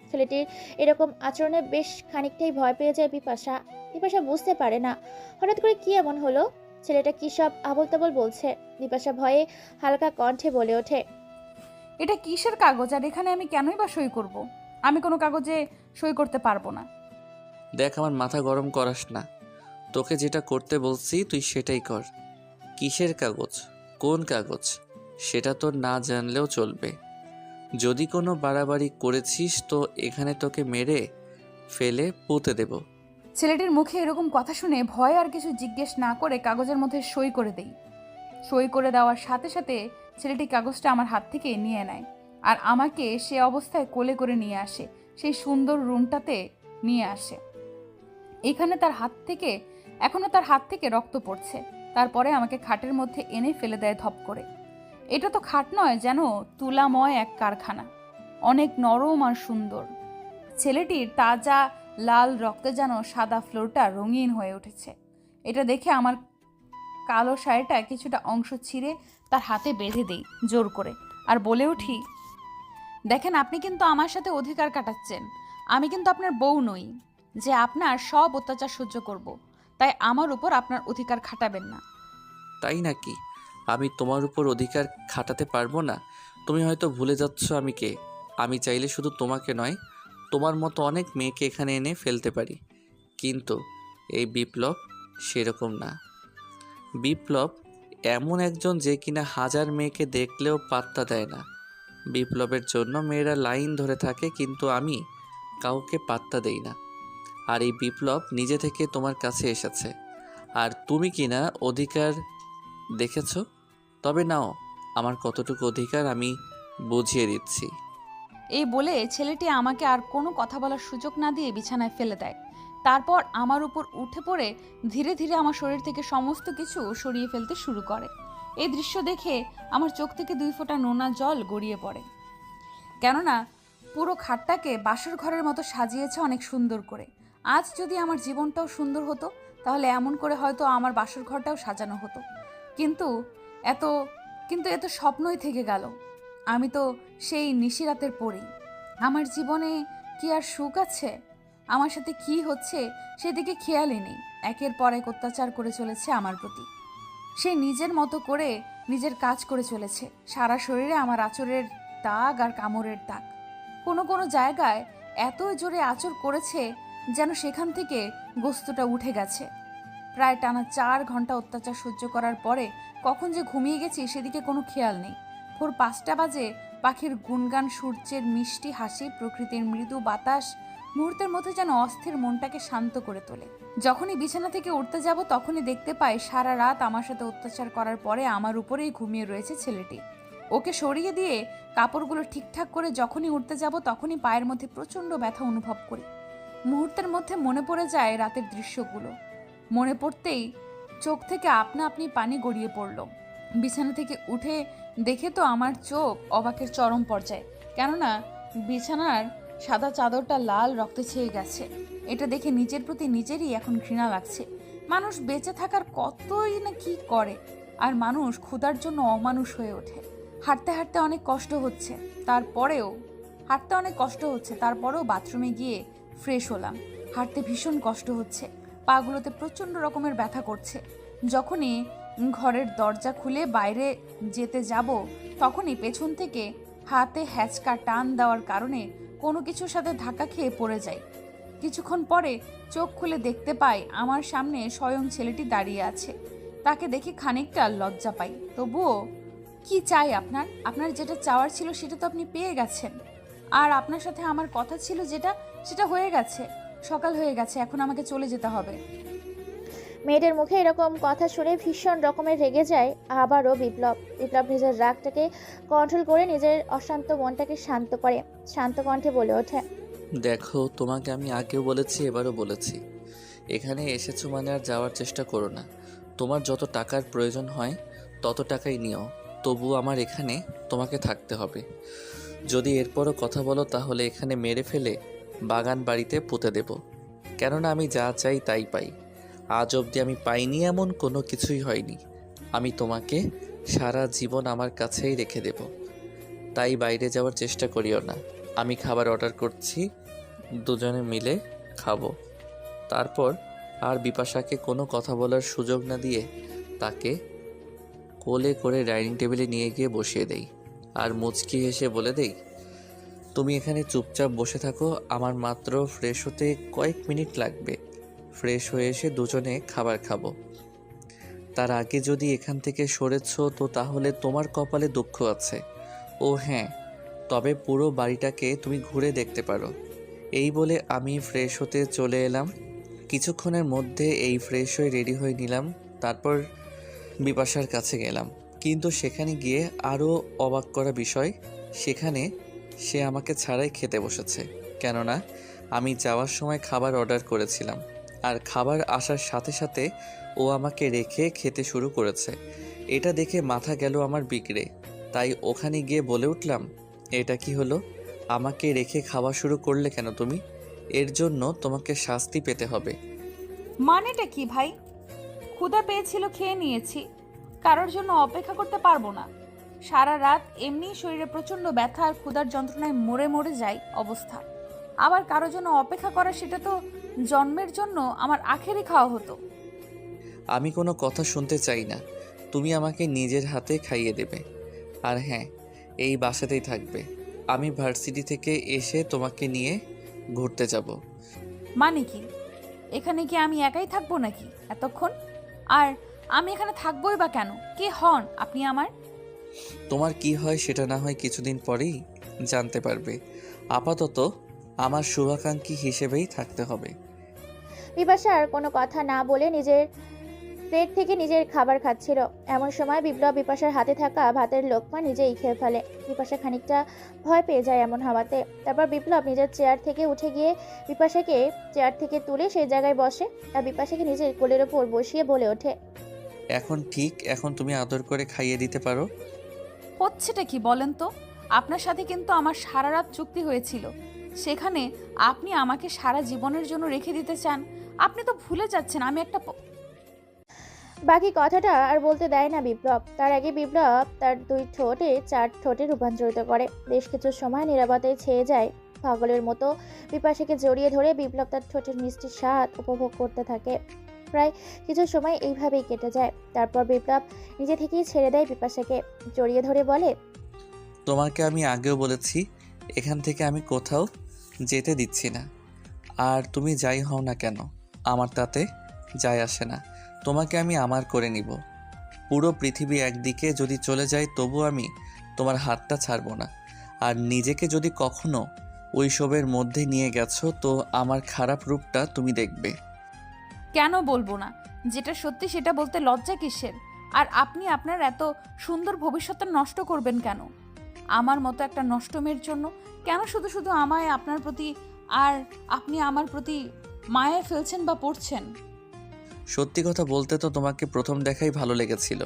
ছেলেটির এরকম আচরণে বেশ খানিকটাই ভয় পেয়ে যায় বিপাশা। বিপাশা বুঝতে পারে না হঠাৎ করে কি এমন হলো, ছেলেটা কি সব আবোল তাবোল বলছে। বিপাশা ভয়ে হালকা কণ্ঠে বলে ওঠে, এটা কিসের কাগজ আর এখানে আমি কেনই বা সই করব? আমি কোনো কাগজে সই করতে পারবো না। দেখ, আমার মাথা গরম করাস না, তোকে যেটা করতে বলছি তুই সেটাই কর। কিসের কাগজ? কোন কাগজ? সেটা তোর না জানলেও চলবে। যদি কোনো বাড়াবাড়ি করেছিস তো এখানে তোকে মেরে ফেলে পুঁতে দেব। ছেলেটির মুখে এরকম কথা শুনে ভয় আর কিছু জিজ্ঞেস না করে কাগজের মধ্যে সই করে দেই। সই করে দেওয়ার সাথে সাথে ছেলেটি কাগজটা আমার হাত থেকে নিয়ে নেয় আর আমাকে সে অবস্থায় কোলে করে নিয়ে আসে, সেই সুন্দর রুমটাতে নিয়ে আসে। এখানে এখনো তার হাত থেকে রক্ত পড়ছে। তারপরে আমাকে খাটের মধ্যে এনে ফেলে দেয় ধপ করে। এটা তো খাট নয়, যেন তুলাময় এক কারখানা, অনেক নরম আর সুন্দর। ছেলেটির তাজা লাল রক্তে যেন সাদা ফ্লোরটা রঙিন হয়ে উঠেছে। এটা দেখে আমার কালো শাড়িটা কিছুটা অংশ ছিঁড়ে তার হাতে বেঁধে দেই জোর করে আর বলে উঠি, দেখেন আপনি কিন্তু আমার সাথে অধিকার কাটাচ্ছেন। আমি কিন্তু আপনার বউ নই যে আপনার সব অত্যাচার সহ্য করব। তাই আমার উপর আপনার অধিকার খাটাবেন না। তাই নাকি? আমি তোমার উপর অধিকার খাটাতে পারবো না? তুমি হয়তো ভুলে যাচ্ছ আমি কে। আমি চাইলে শুধু তোমাকে নয়, তোমার মতো অনেক মেয়েকে এখানে এনে ফেলতে পারি। কিন্তু এই বিপ্লব সেরকম না। বিপ্লব এমন একজন যে কিনা হাজার মেয়েকে দেখলেও পাত্তা দেয় না। বিপ্লবের জন্য মেয়েরা লাইন ধরে থাকে, কিন্তু আমি কাউকে পাত্তা দেই না। আর এই বিপ্লব নিজে থেকে তোমার কাছে এসেছে, আর তুমি কিনা অধিকার দেখেছো। তবে নাও, আমার কতটুকু অধিকার আমি বুঝিয়ে দিচ্ছি। এই বলে ছেলেটি আমাকে আর কোনো কথা বলার সুযোগ না দিয়ে বিছানায় ফেলে দেয়। তারপর আমার উপর উঠে পড়ে ধীরে ধীরে আমার শরীর থেকে সমস্ত কিছু সরিয়ে ফেলতে শুরু করে। এই দৃশ্য দেখে আমার চোখ থেকে 2 ফোঁটা নোনা জল গড়িয়ে পড়ে। কেননা পুরো খাটটাকে বাসর ঘরের মতো সাজিয়েছে অনেক সুন্দর করে। আজ যদি আমার জীবনটাও সুন্দর হতো তাহলে এমন করে হয়তো আমার বাসর ঘরটাও সাজানো হতো। কিন্তু এত এত স্বপ্নই থেকে গেল। আমি তো সেই নিশিরাতের পরী। আমার জীবনে কি আর সুখ আছে? আমার সাথে কি হচ্ছে সেদিকে খেয়ালই নেই। একের পর এক অত্যাচার করে চলেছে আমার প্রতি। সে নিজের মতো করে নিজের কাজ করে চলেছে। সারা শরীরে আমার আঁচড়ের দাগ আর কামড়ের দাগ। কোনো কোনো জায়গায় এত জোরে আঁচড় করেছে যেন সেখান থেকে গোস্তটা উঠে গেছে। প্রায় টানা 4 ঘন্টা অত্যাচার সহ্য করার পরে কখন যে ঘুমিয়ে গেছি সেদিকে কোনো খেয়াল নেই। ভোর 5টা বাজে। পাখির গুনগান, সূর্যের মিষ্টি হাসি, প্রকৃতির মৃদু বাতাস মুহূর্তের মধ্যে যেন অস্থির মনটাকে শান্ত করে তোলে। যখনই বিছানা থেকে উঠতে যাব তখনই দেখতে পাই সারা রাত আমার সাথে অত্যাচার করার পরে আমার উপরেই ঘুমিয়ে রয়েছে ছেলেটি। ওকে সরিয়ে দিয়ে কাপড়গুলো ঠিকঠাক করে যখনই উঠতে যাব তখনই পায়ের মধ্যে প্রচণ্ড ব্যথা অনুভব করি। মুহূর্তের মধ্যে মনে পড়ে যায় রাতের দৃশ্যগুলো। মনে পড়তেই চোখ থেকে আপনা আপনি পানি গড়িয়ে পড়ল। বিছানা থেকে উঠে দেখে তো আমার চোখ অবাকের চরম পর্যায়ে, কেননা বিছানার সাদা চাদরটা লাল রক্তে ছেয়ে গেছে। এটা দেখে নিজের প্রতি নিজেরই এখন ঘৃণা লাগছে। মানুষ বেঁচে থাকার কতই না কি করে, আর মানুষ ক্ষুধার জন্য অমানুষ হয়ে ওঠে। হাঁটতে হাঁটতে অনেক কষ্ট হচ্ছে, তারপরেও বাথরুমে গিয়ে ফ্রেশ হলাম। হাঁটতে ভীষণ কষ্ট হচ্ছে, পাগুলোতে প্রচণ্ড রকমের ব্যথা করছে। যখনই ঘরের দরজা খুলে বাইরে যেতে যাব তখনই পেছন থেকে হাতে হ্যাচকা টান দেওয়ার কারণে কোনো কিছুর সাথে ধাক্কা খেয়ে পড়ে যাই। কিছুক্ষণ পরে চোখ খুলে দেখতে পাই আমার সামনে স্বয়ং ছেলেটি দাঁড়িয়ে আছে। তাকে দেখে খানিকটা লজ্জা পাই। তবুও কি চাই আপনার যেটা চাওয়ার ছিল সেটা তো আপনি পেয়ে গেছেন। আর আপনার সাথে আমার কথা ছিল সেটা হয়ে গেছে। সকাল হয়ে গেছে, এখন আমাকে চলে যেতে হবে। মেয়েদের মুখে এরকম কথা শুনে ভীষণ রকমের রেগে যায় আবারও বিপ্লব। নিজের রাগটাকে কন্ট্রোল করে নিজের অশান্ত মনটাকে শান্ত করে শান্ত কণ্ঠে বলে ওঠে, দেখো, তোমাকে আমি আগেও বলেছি, এবারও বলেছি, এখানে এসেছো মানে আর যাওয়ার চেষ্টা করো না। তোমার যত টাকার প্রয়োজন হয় তত টাকাই নিও, তবু আমার এখানে তোমাকে থাকতে হবে। যদি এরপরও কথা বলো তাহলে এখানে মেরে ফেলে বাগান বাড়িতে পুঁতে দেব, কেননা আমি যা চাই তাই পাই। আজ অবধি আমি পাইনি এমন কোনো কিছুই হয়নি। আমি তোমাকে সারা জীবন আমার কাছেই রেখে দেব, তাই বাইরে যাওয়ার চেষ্টা করিও না। আমি খাবার অর্ডার করছি, দুজনে মিলে খাবো। তারপর আর বিপাশাকে কোনো কথা বলার সুযোগ না দিয়ে তাকে কোলে করে ডাইনিং টেবিলে নিয়ে গিয়ে বসিয়ে দেই, আর মুচকি হেসে বলে দেই, তুমি এখানে চুপচাপ বসে থাকো, আমার মাত্র ফ্রেশ হতে কয়েক মিনিট লাগবে। ফ্রেশ হয়ে এসে দুজনে খাবার খাবো। তার আগে যদি এখান থেকে সরেছো তো তাহলে তোমার কপালে দুঃখ আছে। ও হ্যাঁ, তবে পুরো বাড়িটাকে তুমি ঘুরে দেখতে পারো। এই বলে আমি ফ্রেশ হতে চলে এলাম। কিছুক্ষণের মধ্যে এই ফ্রেশ হয়ে রেডি হয়ে নিলাম। তারপর বিপাশার কাছে গেলাম, কিন্তু সেখানে গিয়ে আরও অবাক করা বিষয়, সেখানে সে আমাকে ছাড়াই খেতে বসেছে। কেননা আমি যাওয়ার সময় খাবার অর্ডার করেছিলাম, আর খাবার আসার সাথে সাথে ও আমাকে রেখে খেতে শুরু করেছে। এটা দেখে মাথা গেল আমার বিগড়ে, তাই ওখানে গিয়ে বলে উঠলাম, এটা কি হলো? আমাকে রেখে খাওয়া শুরু করলে কেন তুমি? এর জন্য তোমাকে শাস্তি পেতে হবে। মানেটা কি ভাই? ক্ষুধা পেয়েছিল, খেয়ে নিয়েছি, কারোর জন্য অপেক্ষা করতে পারবো না। সারা রাত এমনি শরীরে প্রচণ্ড ব্যথা আর ক্ষুধার যন্ত্রণায় মরে মরে যায় অবস্থা। আবার কারোর জন্য অপেক্ষা করা, সেটা তো জন্মের জন্য আমার আখেরই খাওয়া হতো। আমি কোনো কথা শুনতে চাই না, তুমি আমাকে নিজের হাতে খাইয়ে দেবে। আর হ্যাঁ, এই বাসাতেই থাকবে। আমি ভার্সিটি থেকে এসে তোমাকে নিয়ে ঘুরতে যাব। মানে কি? এখানে কি আমি একাই থাকবো নাকি এতক্ষণ? আর আমি এখানে থাকবোই বা কেন? কে হন আপনি আমার? তোমার কি হয় সেটা না হয় কিছুদিন পরেই জানতে পারবে। আপাতত আমার শুভাকাঙ্ক্ষী হিসেবেই থাকতে হবে। বিপাশা আর কোনো কথা না বলে নিজের প্লেট থেকে নিজের খাবার খাচ্ছিল। এমন সময় বিপাশার হাতে থাকা ভাতের লোকমা নিজেই খেয়ে ফেলে। বিপাশা খানিকটা ভয় পেয়ে যায় এমন হওয়াতে। তারপর বিপ্লব নিজের চেয়ার থেকে উঠে গিয়ে বিপাশাকে চেয়ার থেকে তুলে সেই জায়গায় বসে আর বিপাশাকে নিজের কোলের ওপর বসিয়ে বলে ওঠে, এখন তুমি আদর করে খাইয়ে দিতে পারো। হচ্ছেটা কি বলেন তো? আপনার সাথে কিন্তু আমার সারা রাত চুক্তি হয়েছিল, সেখানে আপনি আমাকে সারা জীবনের জন্য রেখে দিতে চান? আপনি তো ভুলে যাচ্ছেন আমি একটা বাকি কথাটা আর বলতে দেয় না বিপ্লব। তার আগে বিপ্লব তার 2 ঠোঁটে 4 ঠোঁটে রূপান্তরিত করে। বেশ কিছু সময় নীরবতায় ছেয়ে যায়। পাগলের মতো বিপাশাকে জড়িয়ে ধরে বিপ্লব তার ঠোঁটের মিষ্টি স্বাদ উপভোগ করতে থাকে। প্রায় কিছু সময় এইভাবেই কেটে যায়। তারপর বিপ্লব নিজে থেকেই ছেড়ে দেয় বিপাশাকে, জড়িয়ে ধরে বলে, তোমাকে আমি আগেও বলেছি, এখান থেকে আমি কোথাও যেতে দিচ্ছি না। আর তুমি যাই হও না কেন, আমার তাতে যায় আসে না। তোমাকে আমি আমার করে নিব। পুরো পৃথিবী একদিকে যদি চলে যায় তবু আমি তোমার হাতটা ছাড়বো না। আর নিজেকে যদি কখনো ওইসবের মধ্যে নিয়ে গেছো, তো আমার খারাপ রূপটা তুমি দেখবে। কেন বলবো না? যেটা সত্যি সেটা বলতে লজ্জা কিসের? আর আপনি আপনার এত সুন্দর ভবিষ্যৎটা নষ্ট করবেন কেন? আমার মতো একটা নষ্ট মেয়ের জন্য কেন শুধু শুধু আমায় আপনার প্রতি আর আপনি আমার প্রতি মায়ায় ফেলছেন বা পড়ছেন? সত্যি কথা বলতে তো তোমাকে প্রথম দেখাই ভালো লেগেছিল,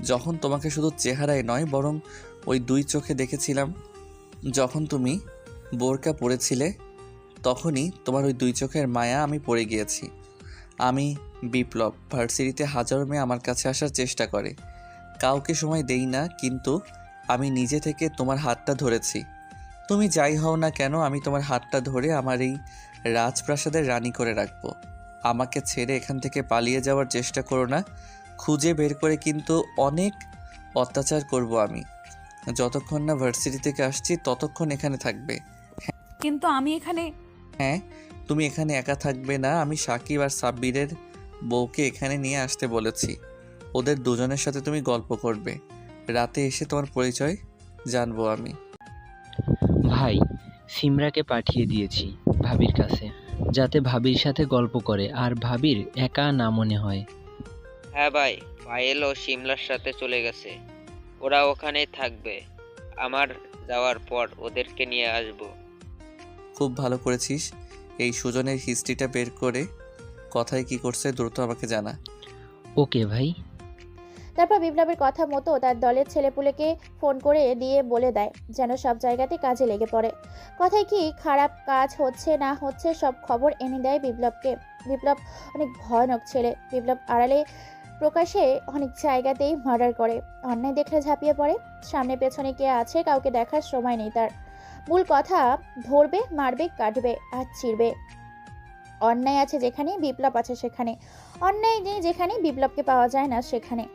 যখন তোমাকে শুধু চেহারায় নয় বরং ওই দুই চোখে দেখেছিলাম। যখন তুমি বোরকা পরেছিলে তখনই তোমার ওই দুই চোখের মায়া আমি পড়ে গিয়েছি। আমি বিপ্লব, ভার্সিটিতে হাজারো মেয়ে আমার কাছে আসার চেষ্টা করে, কাউকে সময় দেই না, কিন্তু আমি নিজে থেকে তোমার হাতটা ধরেছি। তুমি যাই হও না কেন, আমি তোমার হাতটা ধরে আমার এই রাজপ্রাসাদের রানী করে রাখবো। আমাকে ছেড়ে এখান থেকে পালিয়ে যাওয়ার চেষ্টা করো না, খুঁজে বের করে কিন্তু অনেক অত্যাচার করব আমি। যতক্ষণ না ভার্সিটি থেকে আসছি ততক্ষণ এখানে থাকবে। কিন্তু আমি এখানে হ্যাঁ, তুমি এখানে একা থাকবে না, আমি সাকিব আর সাব্বিরের বউকে এখানে নিয়ে আসতে বলেছি। ওদের দুজনের সাথে তুমি গল্প করবে, রাতে এসে তোমার পরিচয় জানবো আমি। ভাই, সিমরাকে পাঠিয়ে দিয়েছি ভাবির কাছে, যাতে ভাবির সাথে গল্প করে আর ভাবির একা না মনে হয়। হ্যাঁ ভাই, পায়েল ও শিমলার সাথে চলে গেছে। ওরা ওখানেই থাকবে। আমার যাওয়ার পর ওদেরকে নিয়ে আসবো। খুব ভালো করেছিস। এই সুজনের হিস্ট্রিটা বের করে কথায় কি করছে দ্রুত আমাকে জানা। ওকে ভাই। তারপর বিপ্লবের কথা মতো তার দলের ছেলেপুলেকে ফোন করে দিয়ে বলে দেয় যেন সব জায়গাতে কাজে লেগে পড়ে। কথায় কি খারাপ কাজ হচ্ছে না হচ্ছে সব খবর এনে দেয় বিপ্লবকে। বিপ্লব অনেক ভয়ানক ছেলে। বিপ্লব আড়ালে প্রকাশে অনেক জায়গাতেই মার্ডার করে, অন্যায় দেখলে ঝাঁপিয়ে পড়ে। সামনে পেছনে কে আছে কাউকে দেখার সময় নেই তার। মূল কথা, ধরবে, মারবে, কাটবে আর চিরবে। অন্যায় আছে যেখানে বিপ্লব আছে সেখানে, অন্যায় নেই যেখানে বিপ্লবকে পাওয়া যায় না সেখানে।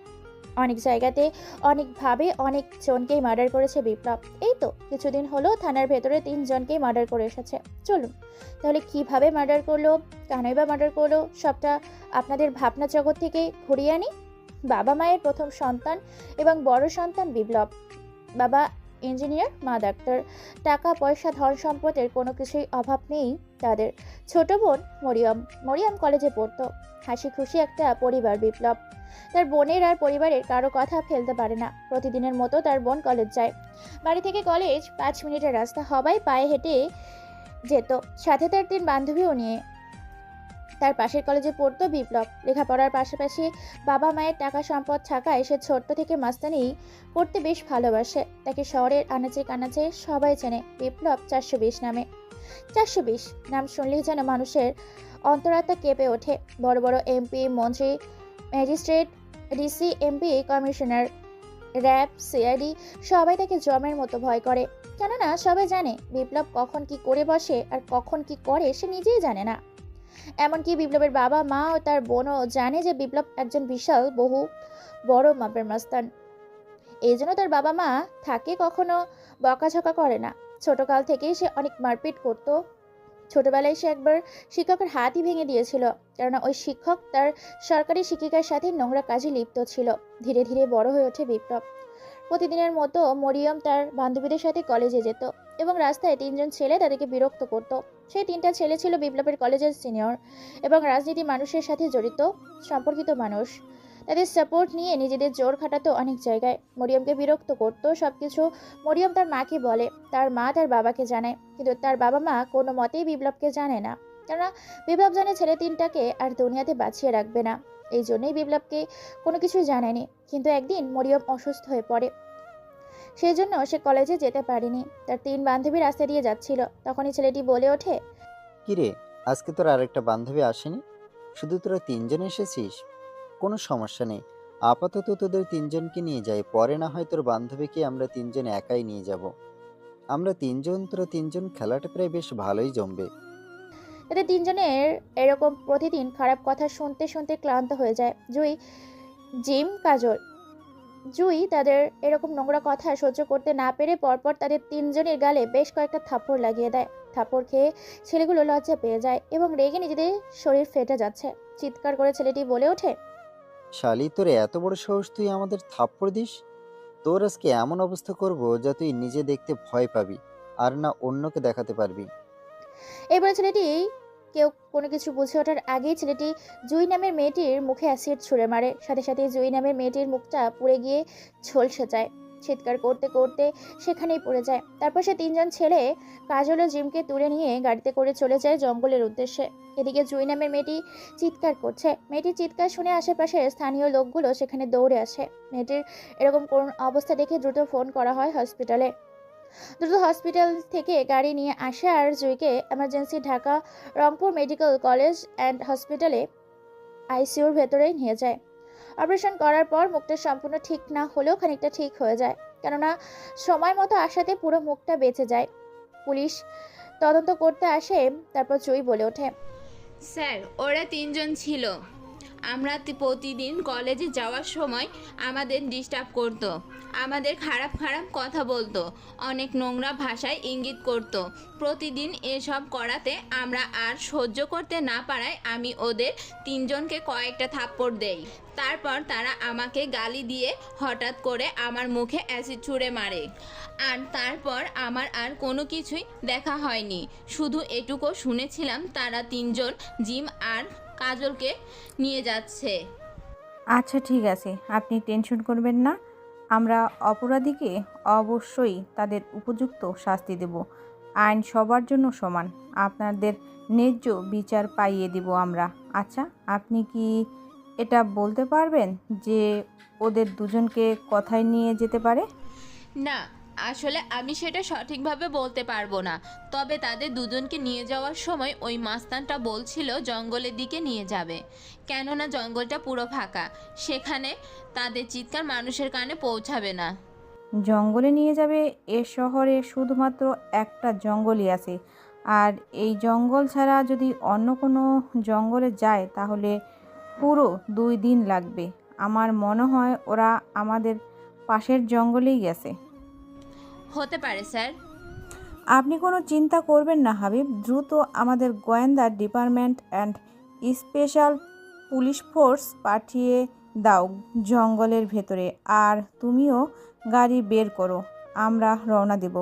অনেক জায়গাতে অনেকভাবে অনেক জনকেই মার্ডার করেছে বিপ্লব। এই তো কিছুদিন হলো থানার ভেতরে 3 জনকেই মার্ডার করে এসেছে। চলুন তাহলে কিভাবে মার্ডার করলো, কেনই বা মার্ডার করলো, সবটা আপনাদের ভাবনা জগৎ থেকে ঘুরিয়ে আনি। বাবা মায়ের প্রথম সন্তান এবং বড় সন্তান বিপ্লব। বাবা ইঞ্জিনিয়ার, মা ডাক্তার। টাকা পয়সা ধন সম্পদের কোনো কিছুই অভাব নেই তাদের। ছোট বোন মরিয়ম, মরিয়ম কলেজে পড়তো। হাসি খুশি একটা পরিবার বিপ্লব। তার বোনের আর পরিবারের কারো কথা ফেলতে পারে না। প্রতিদিনের মতো তার বোন কলেজ যায়। বাড়ি থেকে কলেজ 5 মিনিটের রাস্তা হওয়ায় পায়ে হেঁটে যেত। সাথে তার 3 বান্ধবীও নিয়ে। তার পাশের কলেজে পড়তো বিপ্লব। লেখাপড়ার পাশাপাশি বাবা মায়ের টাকা সম্পদ থাকায় সে ছোট্ট থেকে মাস্তানি করতে বেশ ভালোবাসে। তাকে শহরের আনাচে কানাচে সবাই চেনে বিপ্লব 420 নামে। 420 নাম শুনলেই যেন মানুষের অন্তরাত্মা কেঁপে ওঠে। বড় বড় এমপি, মন্ত্রী, magistrate, DC, MP, commissioner, RAB, CID সবাই তাকে জমের মতো ভয় করে। কেননা সবাই জানে বিপ্লব কখন কি করে বসে আর কখন কি করে সে নিজেই জানে না। এমনকি বিপ্লবের বাবা মা ও তার বোনও জানে যে বিপ্লব একজন বিশাল বহু বড় মাপের মাস্তান। এই জন্য তার বাবা মা থাকে কখনো বকাঝকা করে না। ছোটকাল থেকেই সে অনেক মারপিট করতো। ছোটবেলায় সে একবার শিক্ষকের হাতই ভেঙে দিয়েছিল, কেননা ওই শিক্ষক তার সরকারি শিক্ষিকার সাথে নোংরা কাজে লিপ্ত ছিল। ধীরে ধীরে বড় হয়ে ওঠে বিপ্লব। প্রতিদিনের মতো মরিয়ম তার বান্ধবীদের সাথে কলেজে যেত এবং রাস্তায় 3 জন ছেলে তাদেরকে বিরক্ত করত। সেই 3টা ছেলে ছিল বিপ্লবের কলেজের সিনিয়র এবং রাজনীতি মানুষের সাথে জড়িত সম্পর্কিত মানুষ। তাদের সাপোর্ট নিয়ে নিজেদের জোর খাটাতো অনেক জায়গায়। মরিয়মকে বিরক্ত করত সবকিছু মরিয়ম তার মাকে বলে, তার মা তার বাবাকে জানায়, কিন্তু তার বাবা মা কোনো মতেই বিপ্লবকে জানে না। কেননা বিপ্লব জানে ছেলে 3টাকে আর দুনিয়াতে বাঁচিয়ে রাখবে না। এই জন্যই বিপ্লবকে কোনো কিছু জানায়নি। কিন্তু একদিন মরিয়ম অসুস্থ হয়ে পড়ে, সেই জন্য সে কলেজে যেতে পারেনি। তার 3 বান্ধবী রাস্তা দিয়ে যাচ্ছিল, তখনই ছেলেটি বলে ওঠে, কিরে, আজকে তোর আরেকটা বান্ধবী আসেনি? শুধু তোরা 3জন এসেছিস? কোনো সমস্যা নেই, আপাতত তোদের 3জনকে নিয়ে যাই, পরে না হয় তোর বান্ধবীকে আমরা 3জন একাই নিয়ে যাব। আমরা 3জন, তোরা 3জন, খেলাটা প্রায় বেশ ভালোই জমবে। তাদের 3 জনের এরকম প্রতিদিন খারাপ কথা শুনতে শুনতে ক্লান্ত হয়ে যায় জুই, জিম, কাজল। জুই তাদের এরকম নোংরা কথা সহ্য করতে না পেরে পরপর তাদের 3 জনের গালে বেশ কয়েকটা থাপ্পড় লাগিয়ে দেয়। থাপ্পড় খেয়ে ছেলেগুলো লজ্জা পেয়ে যায় এবং রেগে নিজেদের শরীর ফেটে যাচ্ছে। চিৎকার করে ছেলেটি বলে ওঠে, শালি, তোর এত বড় সাহস, তুই আমাদের থাপ্পড় দিস? তোর আজকে এমন অবস্থা করব যা তুই নিজে দেখতে ভয় পাবি। আর না অন্যকে দেখাতে পারবি। এবারে ছেলেটি কেউ কোনো কিছু বুঝে ওঠার আগেই ছেলেটি জুই নামের মেয়েটির মুখে অ্যাসিড ছুঁড়ে মারে। সাথে সাথে জুই নামের মেয়েটির মুখটা পুড়ে গিয়ে ঝলসে যায়। চিৎকার করতে করতে সেখানেই পড়ে যায়। তারপর সে তিনজন ছেলে কাজল ও জিমকে তুলে নিয়ে গাড়িতে করে চলে যায় জঙ্গলের উদ্দেশ্যে। এদিকে জুই নামের মেয়েটি চিৎকার করছে। মেয়েটির চিৎকার শুনে আশেপাশের স্থানীয় লোকগুলো সেখানে দৌড়ে আসে। মেয়েটির এরকম করুণ অবস্থা দেখে দ্রুত ফোন করা হয় হসপিটালে। দ্রুত হসপিটাল থেকে গাড়ি নিয়ে আসে আর জুইকে emergency Dhaka Rangpur medical college and হসপিটালে আইসিইউর ভেতরে নিয়ে যায়। অপারেশন করার পর মুখটা সম্পূর্ণ ঠিক না হলেও খানিকটা ঠিক হয়ে যায়, কেননা সময় মতো আসাতে পুরো মুখটা বেঁচে যায়। পুলিশ তদন্ত করতে আসে। তারপর জুই বলে ওঠে, স্যার, ওরা তিনজন ছিল। আমরা প্রতিদিন কলেজে যাওয়ার সময় আমাদের ডিস্টার্ব করতো, আমাদের খারাপ খারাপ কথা বলতো, অনেক নোংরা ভাষায় ইঙ্গিত করতো। প্রতিদিন এসব করাতে আমরা আর সহ্য করতে না পারায় আমি ওদের তিনজনকে কয়েকটা থাপ্পড় দেই। তারপর তারা আমাকে গালি দিয়ে হঠাৎ করে আমার মুখে অ্যাসিড ছুঁড়ে মারে। আর তারপর আমার আর কোনো কিছুই দেখা হয়নি, শুধু এটুকু শুনেছিলাম তারা তিনজন জিম আর কাজলকে নিয়ে যাচ্ছে। আচ্ছা ঠিক আছে, আপনি টেনশন করবেন না। আমরা অপরাধীকে অবশ্যই তাদের উপযুক্ত শাস্তি দেব। আইন সবার জন্য সমান, আপনাদের ন্যায্য বিচার পাইয়ে দিব আমরা। আচ্ছা, আপনি কি এটা বলতে পারবেন যে ওদের দুজনকে কোথায় নিয়ে যেতে পারে? না, আসলে আমি সেটা সঠিকভাবে বলতে পারবো না, তবে তাদের দুজনকে নিয়ে যাওয়ার সময় ওই মাস্তানটা বলছিল জঙ্গলের দিকে নিয়ে যাবে, কেননা জঙ্গলটা পুরো ফাঁকা, সেখানে তাদের চিৎকার মানুষের কানে পৌঁছাবে না। জঙ্গলে নিয়ে যাবে? এ শহরে শুধুমাত্র একটা জঙ্গলই আছে, আর এই জঙ্গল ছাড়া যদি অন্য কোনো জঙ্গলে যায় তাহলে পুরো 2 দিন লাগবে। আমার মনে হয় ওরা আমাদের পাশের জঙ্গলেই গেছে। হতে পারে স্যার। আপনি কোনো চিন্তা করবেন না হাবিব, দ্রুত আমাদের গোয়েন্দা department and special police force পাঠিয়ে দাও জঙ্গলের ভেতরে, আর তুমিও গাড়ি বের করো, আমরা রওনা দেব।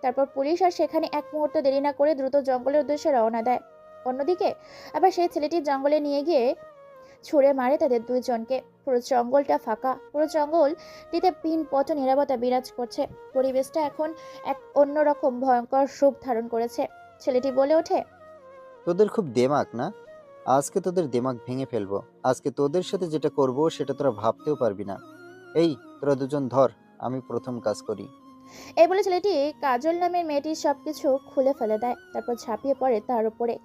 তারপর পুলিশ আর সেখানে এক মুহূর্ত দেরি না করে দ্রুত জঙ্গলের উদ্দেশ্যে রওনা দেয়। অন্যদিকে আবার সেই ছেলেটি জঙ্গলে নিয়ে গিয়ে ছুঁড়ে মারে তাদের দুইজনকে। পুরো জঙ্গলটা ফাঁকা, পুরো জঙ্গলটিতে পিনপত নীরবতা বিরাজ করছে। পরিবেশটা এখন এক অন্যরকম ভয়ঙ্কর রূপ ধারণ করেছে। ছেলেটি বলে ওঠে, তোদের খুব দেমাগ না? আজকে তোদের দেমাগ ভেঙে ফেলবো। আজকে তোদের সাথে যেটা করব সেটা তোরা ভাবতেও পারবি না। এই তোরা দুজন ধর, আমি প্রথম কাজ করি। এই বলে ছেলেটি কাজল নামের মেয়েটির সবকিছু খুলে ফেলে দেয়। তারপর ঝাঁপিয়ে পড়ে তার উপরে।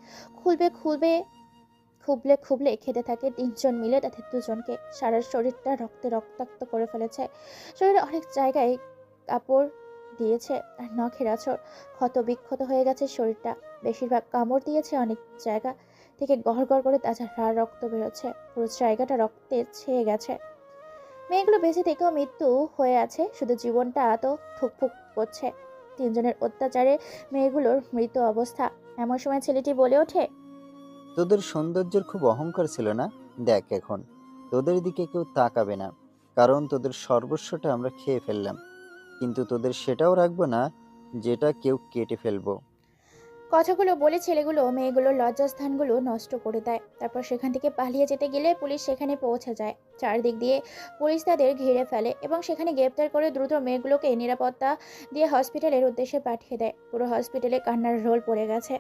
খুবলে খুবলে খেতে থাকে তিনজন মিলে তাদের দুজনকে। সারা শরীরটা রক্তে রক্তাক্ত করে ফেলেছে। শরীরে অনেক জায়গায় কাপড় দিয়েছে আর নখের আঁচড়, ক্ষত বিক্ষত হয়ে গেছে শরীরটা। বেশিরভাগ কামড় দিয়েছে, অনেক জায়গা থেকে গড় গড় করে তাজা লাল রক্ত বেরোচ্ছে। পুরো জায়গাটা রক্তে ছেয়ে গেছে। মেয়েগুলো বেঁচে থেকেও মৃত্যু হয়ে আছে, শুধু জীবনটা তো থুকফুক করছে। তিনজনের অত্যাচারে মেয়েগুলোর মৃত অবস্থা। এমন সময় ছেলেটি বলে ওঠে, তোদের সৌন্দর্যের খুব অহংকার ছিল না? দেখ এখন তোদের দিকে কেউ তাকাবে না, কারণ তোদের সর্বস্বটা আমরা খেয়ে ফেললাম। কিন্তু তোদের সেটাও রাখবো না যেটা কেউ কেটে ফেলবো। কথাগুলো বলে ছেলেগুলো মেয়েগুলোর লজ্জাস্থানগুলো নষ্ট করে দেয়। তারপর সেখান থেকে পালিয়ে যেতে গেলে পুলিশ সেখানে পৌঁছে যায়। চারদিক দিয়ে পুলিশ তাদের ঘিরে ফেলে এবং সেখানে গ্রেপ্তার করে দ্রুত মেয়েগুলোকে নিরাপত্তা দিয়ে হসপিটালের উদ্দেশ্যে পাঠিয়ে দেয়। পুরো হসপিটালে কান্নার রোল পড়ে গেছে।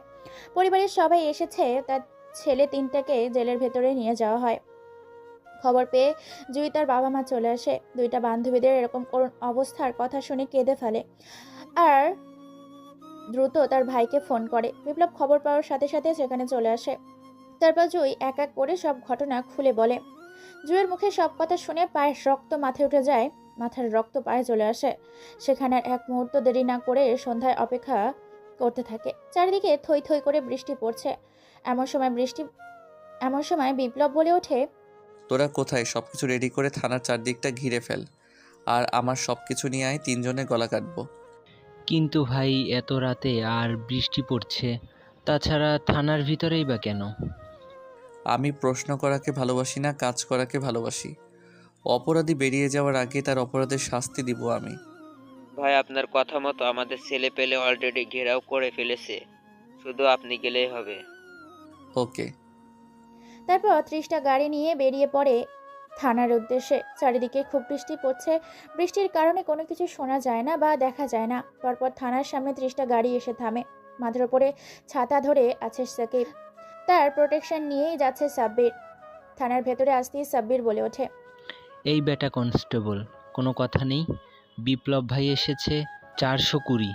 পরিবারের সবাই এসেছে। তার ছেলে তিনটাকে জেলের ভেতরে নিয়ে যাওয়া হয়। খবর পেয়ে জুই তার বাবা মা চলে আসে। দুইটা বান্ধবীদের এরকম করুণ অবস্থার কথা শুনে কেঁদে ফেলে আর দ্রুত তার ভাইকে ফোন করে। বিপ্লব খবর পাওয়ার সাথে সাথে সেখানে চলে আসে। তারপর জুই এক এক করে সব ঘটনা খুলে বলে। জুইয়ের মুখে সব কথা শুনে পায়ের রক্ত মাথায় উঠে যায়, মাথার রক্ত পায়ে চলে আসে। সেখানে এক মুহূর্ত দেরি না করে সন্ধ্যায় অপেক্ষা করতে থাকে। চারিদিকে থই থই করে বৃষ্টি পড়ছে। এমন সময় বিপ্লব বলে ওঠে, তোরা কোথায়? সব কিছু রেডি করে থানার চারদিকটা ঘিরে ফেল, আর আমার সব কিছু নিয়ে আয়, তিনজনের গলা কাটবো। কিন্তু ভাই এত রাতে আর বৃষ্টি পড়ছে, তাছাড়া থানার ভিতরেই বা কেন? আমি প্রশ্ন করাকে ভালোবাসি না, কাজ করাকে ভালোবাসি। অপরাধী বেরিয়ে যাওয়ার আগে তার অপরাধের শাস্তি দিব আমি। ভাই আপনার কথা মতো আমাদের ছেলে পেলে অলরেডি ঘেরাও করে ফেলেছে, শুধু আপনি গেলেই হবে। ওকে। তারপর 30টা গাড়ি নিয়ে বেরিয়ে পড়ে থানার উদ্দেশ্যে। চারিদিকে খুব বৃষ্টি পড়ছে, বৃষ্টির কারণে কোনো কিছু শোনা যায় না বা দেখা যায় না। পরপর থানার সামনে 30টা গাড়ি এসে থামে। মাথার উপরে ছাতা ধরে আছে সাকিব, তার প্রোটেকশন নিয়েই যাচ্ছে সাব্বির। থানার ভেতরে আসতেই সাব্বির বলে ওঠে, এই বেটা কনস্টেবল, কোনো কথা নেই, বিপ্লব ভাই এসেছে, 420।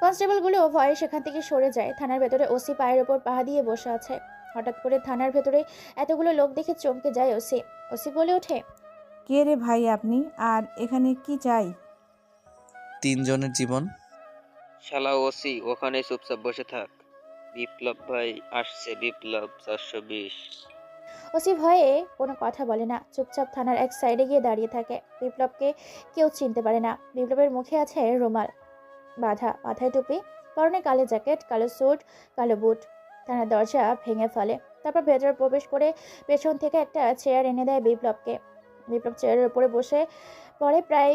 কনস্টেবলগুলো ভয়ে সেখান থেকে সরে যায়। থানার ভেতরে ওসি পায়ের ওপর পা দিয়ে বসে আছে। হঠাৎ করে থানার ভেতরে এতগুলো লোক দেখে চমকে যায় ওসি। ওসি বলে ওঠে, কে রে ভাই আপনি, আর এখানে কি চাই? 3 জনের জীবন। শালা ওসি, ওখানে চুপচাপ বসে থাক। বিপ্লব ভাই আসছে, বিপ্লব 420। ওসি ভয়ে কোনো কথা বলে না, চুপচাপ থানার এক সাইডে গিয়ে দাঁড়িয়ে থাকে। বিপ্লবকে কেউ চিনতে পারে না। বিপ্লবের মুখে আছে রুমাল বাঁধা, মাথায় টুপি, পরনে কালো জ্যাকেট, কালো স্যুট, কালো বুট। থানার দরজা ভেঙে ফেলে। তারপর ভেতরে প্রবেশ করে পেছন থেকে একটা চেয়ার এনে দেয় বিপ্লবকে। বিপ্লব চেয়ারের উপরে বসে পরে প্রায়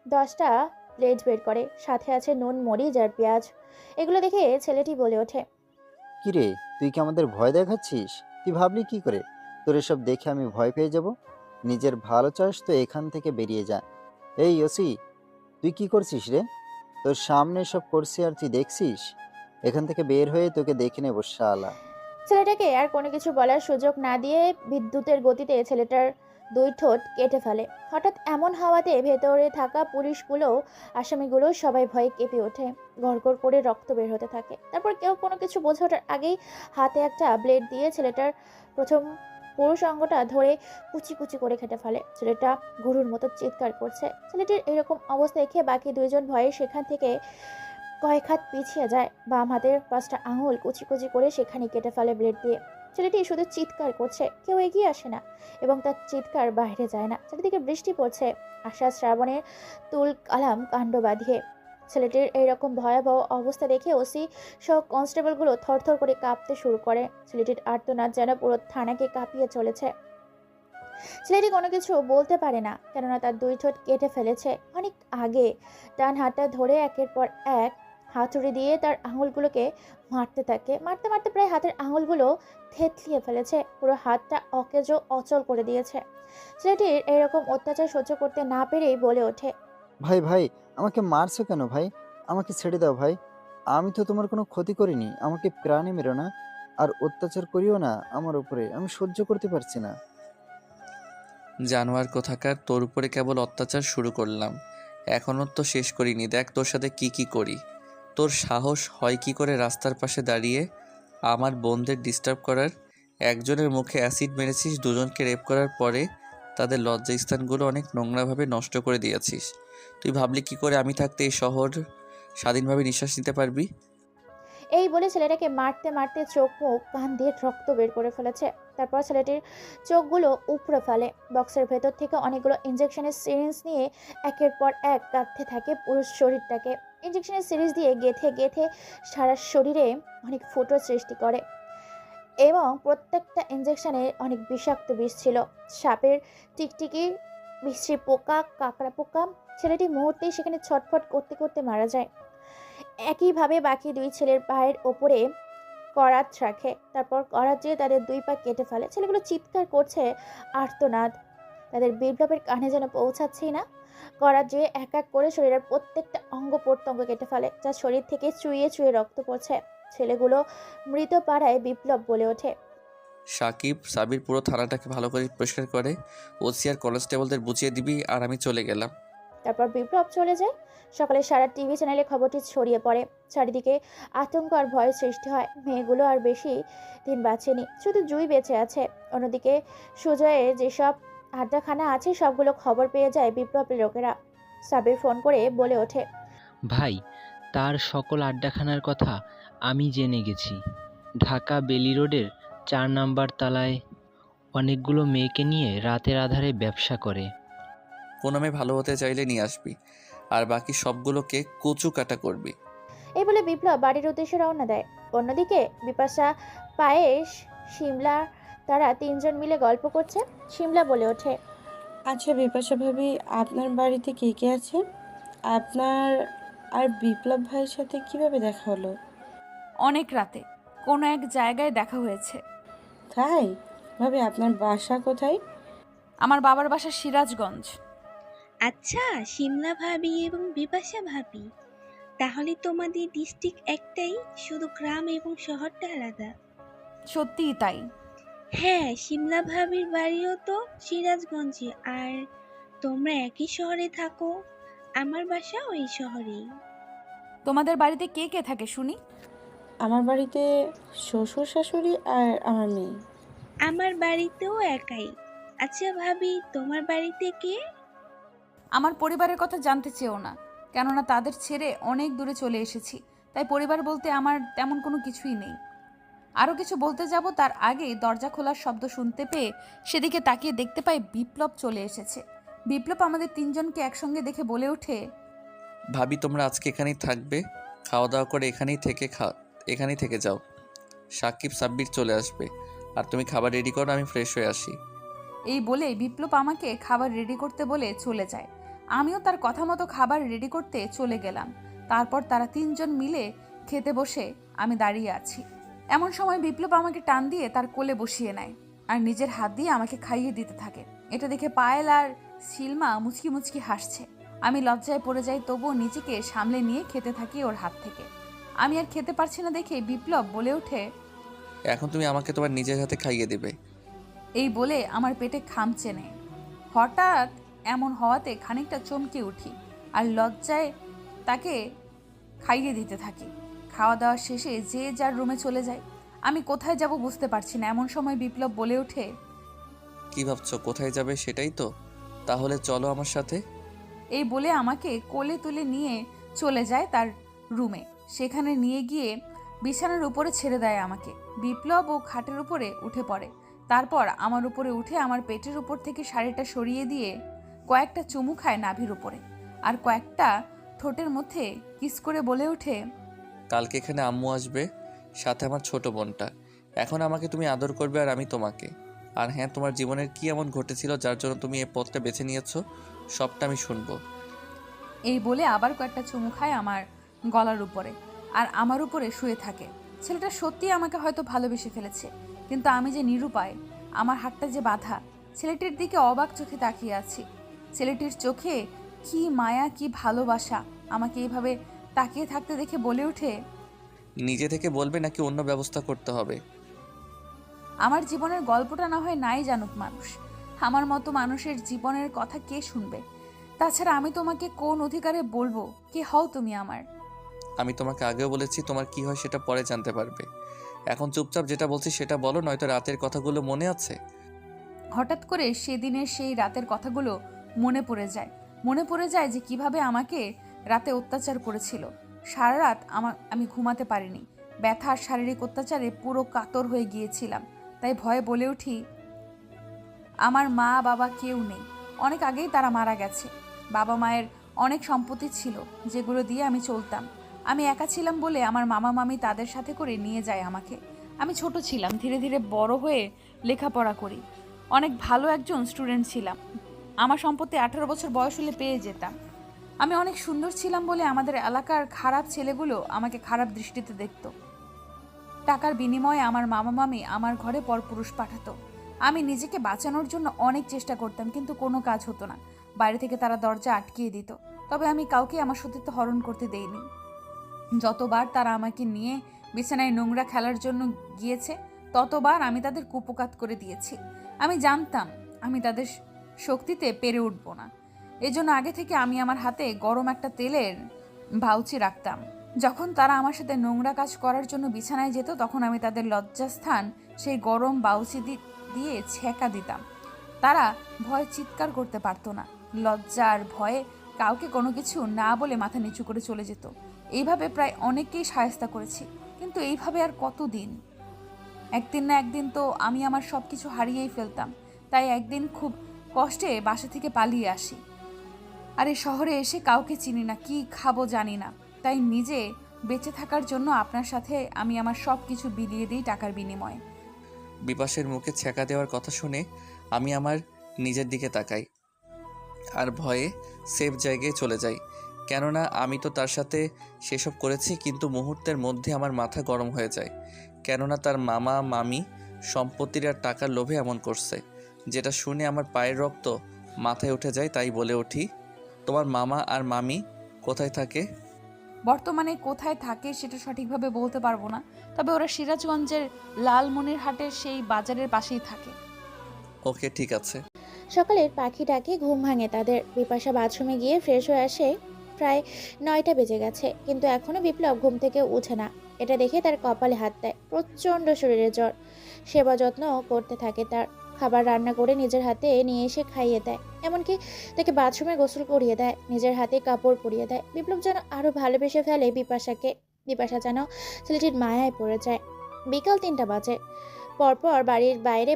10টা প্লেট বের করে, সাথে আছে নুন, মরিচ আর পেঁয়াজ। এগুলো দেখে ছেলেটি বলে ওঠে, কি রে, তুই কি আমাদের ভয় দেখাচ্ছিস? তুই ভাবলি কি করে তোর এসব দেখে আমি ভয় পেয়ে যাব? নিজের ভালো চাস তো এখান থেকে বেরিয়ে যা। এই ওসি, তুই কি করছিস রে? তোর সামনে সব করছি আর তুই দেখছিস? এখান থেকে বের হয়ে তোকে দেখে নেবো শালা। ছেলেটাকে আর কোনো কিছু বলার সুযোগ না দিয়ে বিদ্যুতের গতিতে ছেলেটার 2 ঠোঁট কেটে ফেলে। হঠাৎ এমন হাওয়াতে ভেতরে থাকা পুলিশগুলো, আসামিগুলো সবাই ভয়ে কেঁপে ওঠে। গড়গড় করে রক্ত বের হতে থাকে। তারপর কেউ কোনো কিছু বোঝার আগেই হাতে একটা ব্লেড দিয়ে ছেলেটার প্রথম পুরুষ অঙ্গটা ধরে কুচি কুচি করে কেটে ফেলে। ছেলেটা গরুর মতো চিৎকার করছে। ছেলেটির এরকম অবস্থা দেখে বাকি 2 জন ভয়ে সেখান থেকে কয়েক হাত পিছিয়ে যায়। বাম হাতের 5টা আঙুল কুচি কুচি করে সেখানে কেটে ফেলে ব্লেড দিয়ে। ছেলেটি শুধু চিৎকার করছে, কেউ এগিয়ে আসে না এবং তার চিৎকার বাইরে যায় না। চারিদিকে বৃষ্টি পড়ছে, আশা শ্রাবণের তুল কালাম কাণ্ড বাঁধিয়ে। ছেলেটির এইরকম ভয়াবহ অবস্থা দেখে ওসি সহ কনস্টেবলগুলো থরথর করে কাঁপতে শুরু করে। ছেলেটির আর্তনাদ যেন পুরো থানাকে কাঁপিয়ে চলেছে। ছেলেটি কোনো কিছু বলতে পারে না, কেননা তার 2 ঠোঁট কেটে ফেলেছে অনেক আগে। ডান হাতটা ধরে একের পর এক হাতুড়ি দিয়ে তার আঙুলগুলোকে মারতে থাকে। মারতে মারতে প্রায় হাতের আঙুলগুলো থেতলিয়ে ফেলেছে, পুরো হাতটা অকেজো অচল করে দিয়েছে। ছেলেটির এরকম অত্যাচার সহ্য করতে না পেরেই বলে ওঠে, ভাই ভাই, আমাকে মারছো কেন ভাই? আমাকে ছেড়ে দাও ভাই। আমি তো তোমার কোনো ক্ষতি করিনি, আমাকে প্রাণে মেরো না, আর অত্যাচার করিও না আমার উপরে, আমি সহ্য করতে পারছি না। জানোয়ার কোথাকার, তোর উপরে কেবল অত্যাচার শুরু করলাম, এখনও তো শেষ করিনি। দেখ তোর সাথে কি করি। তোর সাহস হয় কি করে রাস্তার পাশে দাঁড়িয়ে আমার বোনদের ডিস্টার্ব করার? একজনের মুখে অ্যাসিড মেরেছিস, 2জনকে রেপ করার পরে তাদের লজ্জাস্থানগুলো অনেক নোংরাভাবে নষ্ট করে দিয়েছিস। তুই ভাবলি কি করে আমি থাকতে এই শহর স্বাধীনভাবে নিঃশ্বাস নিতে পারবি? এই বলে ছেলেটাকে মারতে মারতে চোখ মুখ কান দিয়ে রক্ত বের করে ফেলেছে। তারপর ছেলেটির চোখগুলো উপড়ে ফেলে। বক্সের ভেতর থেকে অনেকগুলো ইঞ্জেকশনের সিরিঞ্জ নিয়ে একের পর এক কাঁদতে থাকে পুরো শরীরটাকে। ইঞ্জেকশনের সিরিঞ্জ দিয়ে গেথে গেথে সারা শরীরে অনেক ফুটো সৃষ্টি করে এবং প্রত্যেকটা ইঞ্জেকশনে অনেক বিষাক্ত বিষ ছিল। সাপের টিকটিকি, বিশ্রী পোকা, কাঁকড়া পোকা। ছেলেটি মুহূর্তেই সেখানে ছটফট করতে করতে মারা যায়। একইভাবে বাকি 2 ছেলের পায়ের ওপরে করাত রাখে। তারপর করাত দিয়ে তাদের 2 পা কেটে ফেলে। ছেলেগুলো চিৎকার করছে আর্তনাদ, তাদের বিপ্লবের কানে যেন পৌঁছাচ্ছেই না। করাত দিয়ে এক এক করে শরীরের প্রত্যেকটা অঙ্গ প্রত্যঙ্গ কেটে ফেলে, যা শরীর থেকে চুইয়ে চুইয়ে রক্ত পড়ছে। ছেলেগুলো মৃত পাড়ায় বিপ্লব বলে ওঠে, সাকিব, সাবির পুরো থানাটাকে ভালো করে পরিষ্কার করে ওসি আর কনস্টেবলদের বুঝিয়ে দিবি, আর আমি চলে গেলাম। তারপর বিপ্লব চলে যায়। সকালে সারা টিভি চ্যানেলে খবরটি ছড়িয়ে পড়ে। চারিদিকে আতঙ্ক আর ভয়ের সৃষ্টি হয়। মেয়েগুলো আর বেশি দিন বাঁচেনি, শুধু জুই বেঁচে আছে। অন্যদিকে সুজয়ের যেসব আড্ডাখানা আছে সবগুলো খবর পেয়ে যায় বিপ্লবের লোকেরা। সাবির ফোন করে বলে ওঠে, ভাই, তার সকল আড্ডাখানার কথা আমি জেনে গেছি। ঢাকা বেলি রোডের 4 নাম্বার তালায় অনেকগুলো মেয়েকে নিয়ে রাতের আধারে ব্যবসা করে। কোনো মেয়ে ভালো হতে চাইলে নিয়ে আসবি, আর বাকি সবগুলোকে কচু কাটা করবি। এই বলে বিপ্লব বাড়ির উদ্দেশ্যে রওনা দেয়। অন্যদিকে বিপাশা, পায়েশ, শিমলা তারা 3 জন মিলে গল্প করছে। শিমলা বলে ওঠে, আচ্ছা বিপাশা ভাবি, আপনার বাড়িতে কে কে আছে? আপনার আর বিপ্লব ভাইয়ের সাথে কিভাবে দেখা হলো? অনেক রাতে কোনো এক জায়গায় দেখা হয়েছে। তাই? ভাবি আপনার বাসা কোথায়? আমার বাবার বাসা সিরাজগঞ্জ। আচ্ছা, শিমলা ভাবি এবং বিপাশা ভাবি, তাহলে তোমাদের ডিস্ট্রিক্ট একটাই, শুধু গ্রাম এবং শহরটা আলাদা। সত্যিই তাই। হ্যাঁ, শিমলা ভাবির বাড়িও তো সিরাজগঞ্জে, আর তোমরা একই শহরে থাকো। আমার বাসা ওই শহরেই। তোমাদের বাড়িতে কে কে থাকে শুনি? আমার বাড়িতে শ্বশুর শাশুড়ি আর আমার মেয়ে। আমার বাড়িতেও একাই। আচ্ছা ভাবি, তোমার বাড়িতে কে? আমার পরিবারের কথা জানতে চেও না, কেননা তাদের ছেড়ে অনেক দূরে চলে এসেছি। তাই পরিবার বলতে আমার তেমন কোনো কিছুই নেই। আরও কিছু বলতে যাব তার আগেই দরজা খোলার শব্দ শুনতে পেয়ে সেদিকে তাকিয়ে দেখতে পাই বিপ্লব চলে এসেছে। বিপ্লব আমাদের তিনজনকে একসঙ্গে দেখে বলে ওঠে, ভাবি তোমরা আজকে এখানেই থাকবে, খাওয়া দাওয়া করে এখানেই থেকে যাও। সাকিব সাব্বির চলে আসবে, আর তুমি খাবার রেডি করো, আমি ফ্রেশ হয়ে আসি। এই বলে বিপ্লব আমাকে খাবার রেডি করতে বলে চলে যায়। আমিও তার কথা মতো খাবার রেডি করতে চলে গেলাম। তারপর তারা তিনজন মিলে খেতে বসে আমি দাঁড়িয়ে আছি। এমন সময় বিপ্লব আমাকে টান দিয়ে তার কোলে বসিয়ে নেয় আর নিজের হাত দিয়ে আমাকে খাইয়ে দিতে থাকে। এটা দেখে পায়েল আর সিলমা মুচকি মুচকি হাসছে। আমি লজ্জায় পড়ে যাই, তবুও নিজেকে সামলে নিয়ে খেতে থাকি ওর হাত থেকে। আমি আর খেতে পারছি না দেখে বিপ্লব বলে ওঠে, এখন তুমি আমাকে তোমার নিজের হাতে খাইয়ে দেবে। এই বলে আমার পেটে খামচে নেয়। হঠাৎ এমন হওয়াতে খানিকটা চমকে উঠি আর লজ্জায় তাকে খাইয়ে দিতে থাকি। খাওয়া দাওয়া শেষে যে যার রুমে চলে যায়। আমি কোথায় যাব বুঝতে পারছি না। এমন সময় বিপ্লব বলে ওঠে, কি ভাবছো কোথায় যাবে সেটাই তো? তাহলে চলো আমার সাথে। এই বলে আমাকে কোলে তুলে নিয়ে চলে যায় তার রুমে। সেখানে নিয়ে গিয়ে বিছানার উপরে ছেড়ে দেয় আমাকে। বিপ্লব ও খাটের উপরে উঠে পড়ে। তারপর আমার উপরে উঠে আমার পেটের উপর থেকে শাড়িটা সরিয়ে দিয়ে কয়েকটা চুমু খায় নাভির উপরে, আর কয়েকটা ঠোঁটের মধ্যে কিস করে বলে ওঠে, কালকে এখানে আম্মু আসবে, সাথে আমার ছোট বোনটা। এখন আমাকে তুমি আদর করবে আর আমি তোমাকে। আর হ্যাঁ, তোমার জীবনের কি এমন ঘটেছিল যার জন্য তুমি এই পথটা বেছে নিয়েছো, সবটা আমি শুনবো। এই বলে আবার কয়েকটা চুমু খায় আমার গলার উপরে আর আমার উপরে শুয়ে থাকে। ছেলেটা সত্যি আমাকে হয়তো ভালোবেসে ফেলেছে, কিন্তু আমি যে নিরুপায়, আমার হাতটা যে বাঁধা। ছেলেটির দিকে অবাক চোখে তাকিয়ে আছি। ছেলেটির চোখে কি মায়া, কি ভালোবাসা। আমাকে এইভাবে তাকিয়ে থাকতে দেখে বলে ওঠে, নিজে থেকে বলবে নাকি অন্য ব্যবস্থা করতে হবে? আমার জীবনের গল্পটা না হয় নাই জানুক মানুষ, আমার মতো মানুষের জীবনের কথা কে শুনবে? তাছাড়া আমি তোমাকে কোন অধিকারে বলবো কে হও তুমি আমার? আমি তোমাকে আগেও বলেছি, তোমার কি হয় সেটা পরে জানতে পারবে। এখন চুপচাপ যেটা বলছি সেটা বলো, নয়তো রাতের কথাগুলো মনে আছে? হঠাৎ করে সেদিনের সেই রাতের কথাগুলো মনে পড়ে যায় যে কিভাবে আমাকে রাতে অত্যাচার করেছিল। সারা রাত আমি ঘুমাতে পারিনি। ব্যথা আর শারীরিক অত্যাচারে পুরো কাতর হয়ে গিয়েছিলাম। তাই ভয়ে বলে উঠি, আমার মা বাবা কেউ নেই, অনেক আগেই তারা মারা গেছে। বাবা মায়ের অনেক সম্পত্তি ছিল যেগুলো দিয়ে আমি চলতাম। আমি একা ছিলাম বলে আমার মামা মামি তাদের সাথে করে নিয়ে যায় আমাকে। আমি ছোট ছিলাম, ধীরে ধীরে বড় হয়ে লেখাপড়া করি। অনেক ভালো একজন স্টুডেন্ট ছিলাম। আমার সম্পত্তি 18 বছর বয়স হলে পেয়ে যেতাম। আমি অনেক সুন্দর ছিলাম বলে আমাদের এলাকার খারাপ ছেলেগুলো আমাকে খারাপ দৃষ্টিতে দেখত। টাকার বিনিময়ে আমার মামা মামি আমার ঘরে পরপুরুষ পাঠাতো। আমি নিজেকে বাঁচানোর জন্য অনেক চেষ্টা করতাম, কিন্তু কোনো কাজ হতো না। বাইরে থেকে তারা দরজা আটকিয়ে দিত। তবে আমি কাউকে আমার সতীত্ব হরণ করতে দেইনি। যতবার তারা আমাকে নিয়ে বিছানায় নোংরা খেলার জন্য গিয়েছে, ততবার আমি তাদের কুপকাত করে দিয়েছি। আমি জানতাম আমি তাদের শক্তিতে পেরে উঠব না। এজন্য আগে থেকে আমি আমার হাতে গরম একটা তেলের ভাউচি রাখতাম। যখন তারা আমার সাথে নোংরা কাজ করার জন্য বিছানায় যেত, তখন আমি তাদের লজ্জাস্থান সেই গরম বাউচি দিয়ে ছেঁকা দিতাম। তারা ভয়ে চিৎকার করতে পারতো না। লজ্জার ভয়ে কাউকে কোনো কিছু না বলে মাথা নিচু করে চলে যেত। এইভাবে প্রায় অনেককেই শায়েস্তা করেছি, কিন্তু এইভাবে আর কতদিন? একদিন না একদিন তো আমি আমার সব কিছু হারিয়েই ফেলতাম। তাই একদিন খুব কষ্টে বাসা থেকে পালিয়ে আসি। আর এই শহরে এসে কাউকে চিনি না, কি খাবো জানি না। তাই নিজে বেঁচে থাকার জন্য আপনার সাথে আমি আমার সব কিছু বিলিয়ে দিই টাকার বিনিময়ে। বিপাশের মুখে ছ্যাঁকা দেওয়ার কথা শুনে আমি আমার নিজের দিকে তাকাই আর ভয়ে সেফ জায়গায় চলে যাই। কেননা আমি তো তার সাথে সেসব করেছি, কিন্তু মুহূর্তের মধ্যে আমার মাথা গরম হয়ে যায়। কেননা তার মামা মামি সম্পত্তির আর টাকার লোভে এমন করছে, যেটা শুনে আমার পায়ের রক্ত মাথায় উঠে যায়। তাই বলে উঠি, তোমার মামা আর মামি কোথায় থাকে? বর্তমানে কোথায় থাকে সেটা সঠিকভাবে বলতে পারবো না, তবে ওরা সিরাজগঞ্জের লালমনিরহাটের সেই বাজারের পাশেই থাকে। ওকে, ঠিক আছে। সকালের পাখি ডাকে ঘুম ভাঙে তাদের। বিপাশা বাথরুমে গিয়ে ফ্রেশ হয়ে আসে। প্রায় 9টা বেজে গেছে, কিন্তু এখনো বিপ্লব ঘুম থেকে উঠে না। এটা দেখে তার কপালে হাত দেয়। প্রচণ্ড শরীরে জ্বর। সেবা যত্ন করতে থাকে তার। খাবার রান্না করে নিজের হাতে নিয়ে এসে খাইয়ে দেয়, এমনকি তাকে বাথরুমে গোসল করিয়ে দেয়, নিজের হাতে কাপড় পরিয়ে দেয়। বিপ্লব যেন আরও ভালোবেসে ফেলে বিপাশাকে। বিপাশা যেন ছেলেটির মায়ায় পড়ে যায়। বিকাল 3টা বাজে। পরপর বাড়ির বাইরে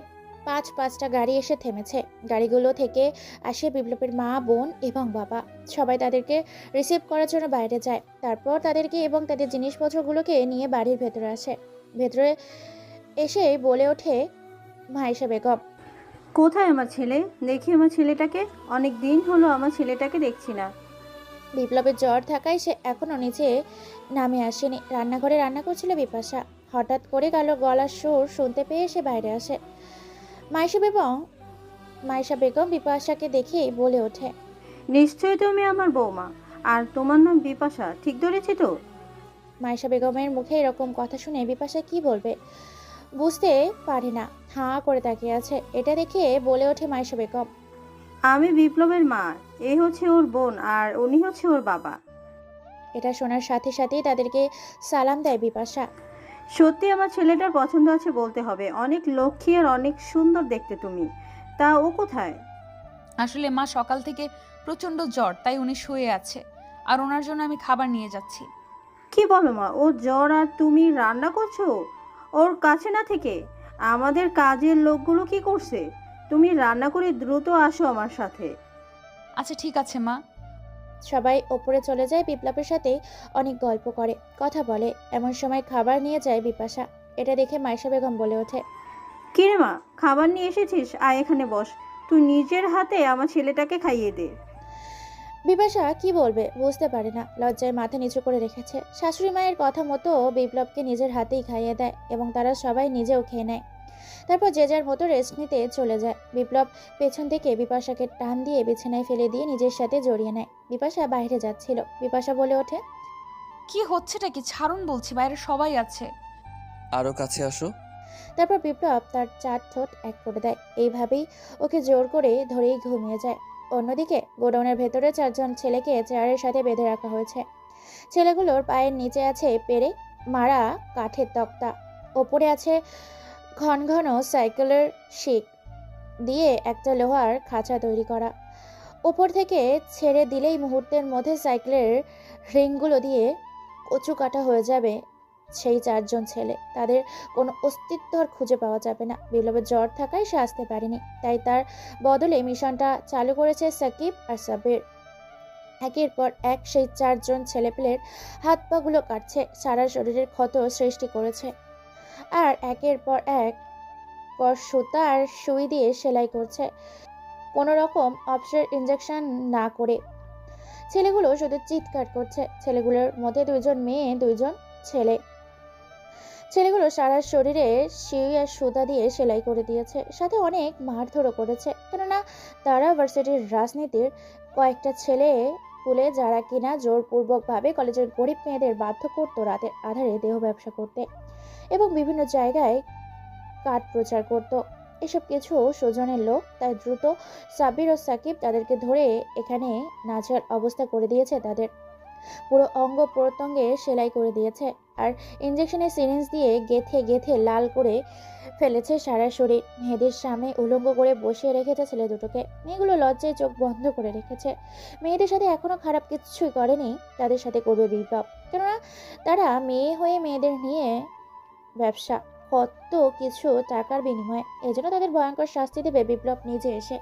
5টা গাড়ি এসে থেমেছে। গাড়িগুলো থেকে আসে বিপ্লবের মা, বোন এবং বাবা। সবাই তাদেরকে রিসিভ করার জন্য বাইরে যায়। তারপর তাদেরকে এবং তাদের জিনিসপত্রগুলোকে নিয়ে বাড়ির ভেতরে আসে। ভেতরে এসে বলে ওঠে মাইশা বেগম, কোথায় আমার ছেলে? দেখি আমার ছেলেটাকে, অনেক দিন হলো আমার ছেলেটাকে দেখছি না। বিপ্লবের জ্বর থাকায় সে এখনও নিচে নামে আসেনি। রান্নাঘরে রান্না করছিল বিপাশা। হঠাৎ করে গলার সুর শুনতে পেয়ে সে বাইরে আসে। মাইশা বেগম বিপাশাকে দেখে বলে ওঠে, নিশ্চয়ই তুমি আমার বৌমা, আর তোমার নাম বিপাশা, ঠিক ধরেছি তো? মাইশা বেগমের মুখে এরকম কথা শুনে বিপাশা কি বলবে বুঝতে পারে না, হাঁ করে তাকিয়ে আছে। এটা দেখে বলে ওঠে মাইশা বেগম, আমি বিপ্লবের মা, এ হচ্ছে ওর বোন, আর উনি হচ্ছে ওর বাবা। এটা শোনার সাথে সাথেই তাদেরকে সালাম দেয় বিপাশা। সত্যি আমার ছেলেটার পছন্দ আছে বলতে হবে, অনেক লক্ষ্মী আর অনেক সুন্দর দেখতে তুমি। তা ও কোথায়? আসলে মা সকাল থেকে প্রচণ্ড জ্বর, তাই উনি শুয়ে আছে, আর ওনার জন্য আমি খাবার নিয়ে যাচ্ছি। কি বলো মা, ও জ্বর আর তুমি রান্না করছো ওর কাছে না থেকে? আমাদের কাজের লোকগুলো কি করছে? তুমি রান্না করে দ্রুত আসো আমার সাথে। আচ্ছা ঠিক আছে মা। সবাই ওপরে চলে যায়। বিপ্লবের সাথে অনেক গল্প করে, কথা বলে। এমন সময় খাবার নিয়ে যায় বিপাশা। এটা দেখে মাইশা বেগম বলে ওঠে, কিরে মা, খাবার নিয়ে এসেছিস? আয় এখানে বস, তুই নিজের হাতে আমার ছেলেটাকে খাইয়ে দে। বিপাশা কি বলবে বুঝতে পারে না, লজ্জায় মাথা নিচু করে রেখেছে। শাশুড়ি মায়ের কথা মতো বিপ্লবকে নিজের হাতেই খাইয়ে দেয় এবং তারা সবাই নিজেও খেয়ে নেয়। তারপর যে যার মতো রেস্ট নিতে চলে যায়। বিপ্লব পেছন থেকে বিপাশাকে টান দিয়ে বিছানায় ফেলে দিয়ে নিজের সাথে জড়িয়ে নেয়। বিপাশা বাইরে যাচ্ছিল। বিপাশা বলে ওঠে, কি হচ্ছেটা কি? ছাড়ুন বলছি, বাইরে সবাই আছে। আরও কাছে আসো। তারপর বিপ্লব তার 4 ঠোঁট এক করে দেয়। এইভাবেই ওকে জোর করে ধরেই ঘুমিয়ে যায়। অন্যদিকে গোডাউনের ভেতরে 4 জন ছেলেকে চেয়ারের সাথে বেঁধে রাখা হয়েছে। ছেলেগুলোর পায়ের নিচে আছে পেরে মারা কাঠের তক্তা, ওপরে আছে ঘন ঘন সাইকেলের শিক দিয়ে একটা লোহার খাঁচা তৈরি করা। ওপর থেকে ছেড়ে দিলেই মুহূর্তের মধ্যে সাইকেলের রিংগুলো দিয়ে কচু কাটা হয়ে যাবে সেই 4 জন ছেলে। তাদের কোনো অস্তিত্ব আর খুঁজে পাওয়া যাবে না। বিপ্লবের জ্বর থাকায় সে আসতে পারেনি, তাই তার বদলে মিশনটা চালু করেছে সাকিব আর সাবির। একের পর এক সেই 4 জন ছেলেপেলের হাত পাগুলো কাটছে, সারা শরীরের ক্ষত সৃষ্টি করেছে, আর একের পর এক সুতা আর সুই দিয়ে সেলাই করছে, কোনো রকম অপসের ইঞ্জেকশন না করে। ছেলেগুলো শুধু চিৎকার করছে। ছেলেগুলোর মধ্যে 2 জন মেয়ে, 2 জন ছেলে। ছেলেগুলো সারা শরীরে সুই আর সুতা দিয়ে সেলাই করে দিয়েছে, সাথে অনেক মারধরও করেছে। কেননা তারা ভার্সিটির রাজনীতির কয়েকটা ছেলে পুলে, যারা কিনা জোরপূর্বকভাবে কলেজের গরিব মেয়েদের বাধ্য করতো রাতের আধারে দেহ ব্যবসা করতে এবং বিভিন্ন জায়গায় কাঠ প্রচার করত। এসব কিছু সুজনের লোক, তাই দ্রুত সাবির ও সাকিব তাদেরকে ধরে এখানে নাজেহাল অবস্থা করে দিয়েছে। তাদের পুরো অঙ্গ প্রত্যঙ্গে সেলাই করে দিয়েছে, আর ইঞ্জেকশনের সিরিঞ্জ দিয়ে গেথে গেথে লাল করে ফেলেছে সারা শরীর। মেয়েদের সামনে উলঙ্গ করে বসিয়ে রেখেছে ছেলে দুটোকে। মেয়েগুলো লজ্জায় চোখ বন্ধ করে রেখেছে। মেয়েদের সাথে এখনো খারাপ কিছুই করেনি, তাদের সাথে করবে বিপ্লব। কেননা তারা মেয়ে হয়ে মেয়েদের নিয়ে ব্যবসা, কত কিছু টাকার বিনিময়ে। এজন্য তাদের ভয়ঙ্কর শাস্তি দেবে বিপ্লব নিজে এসে।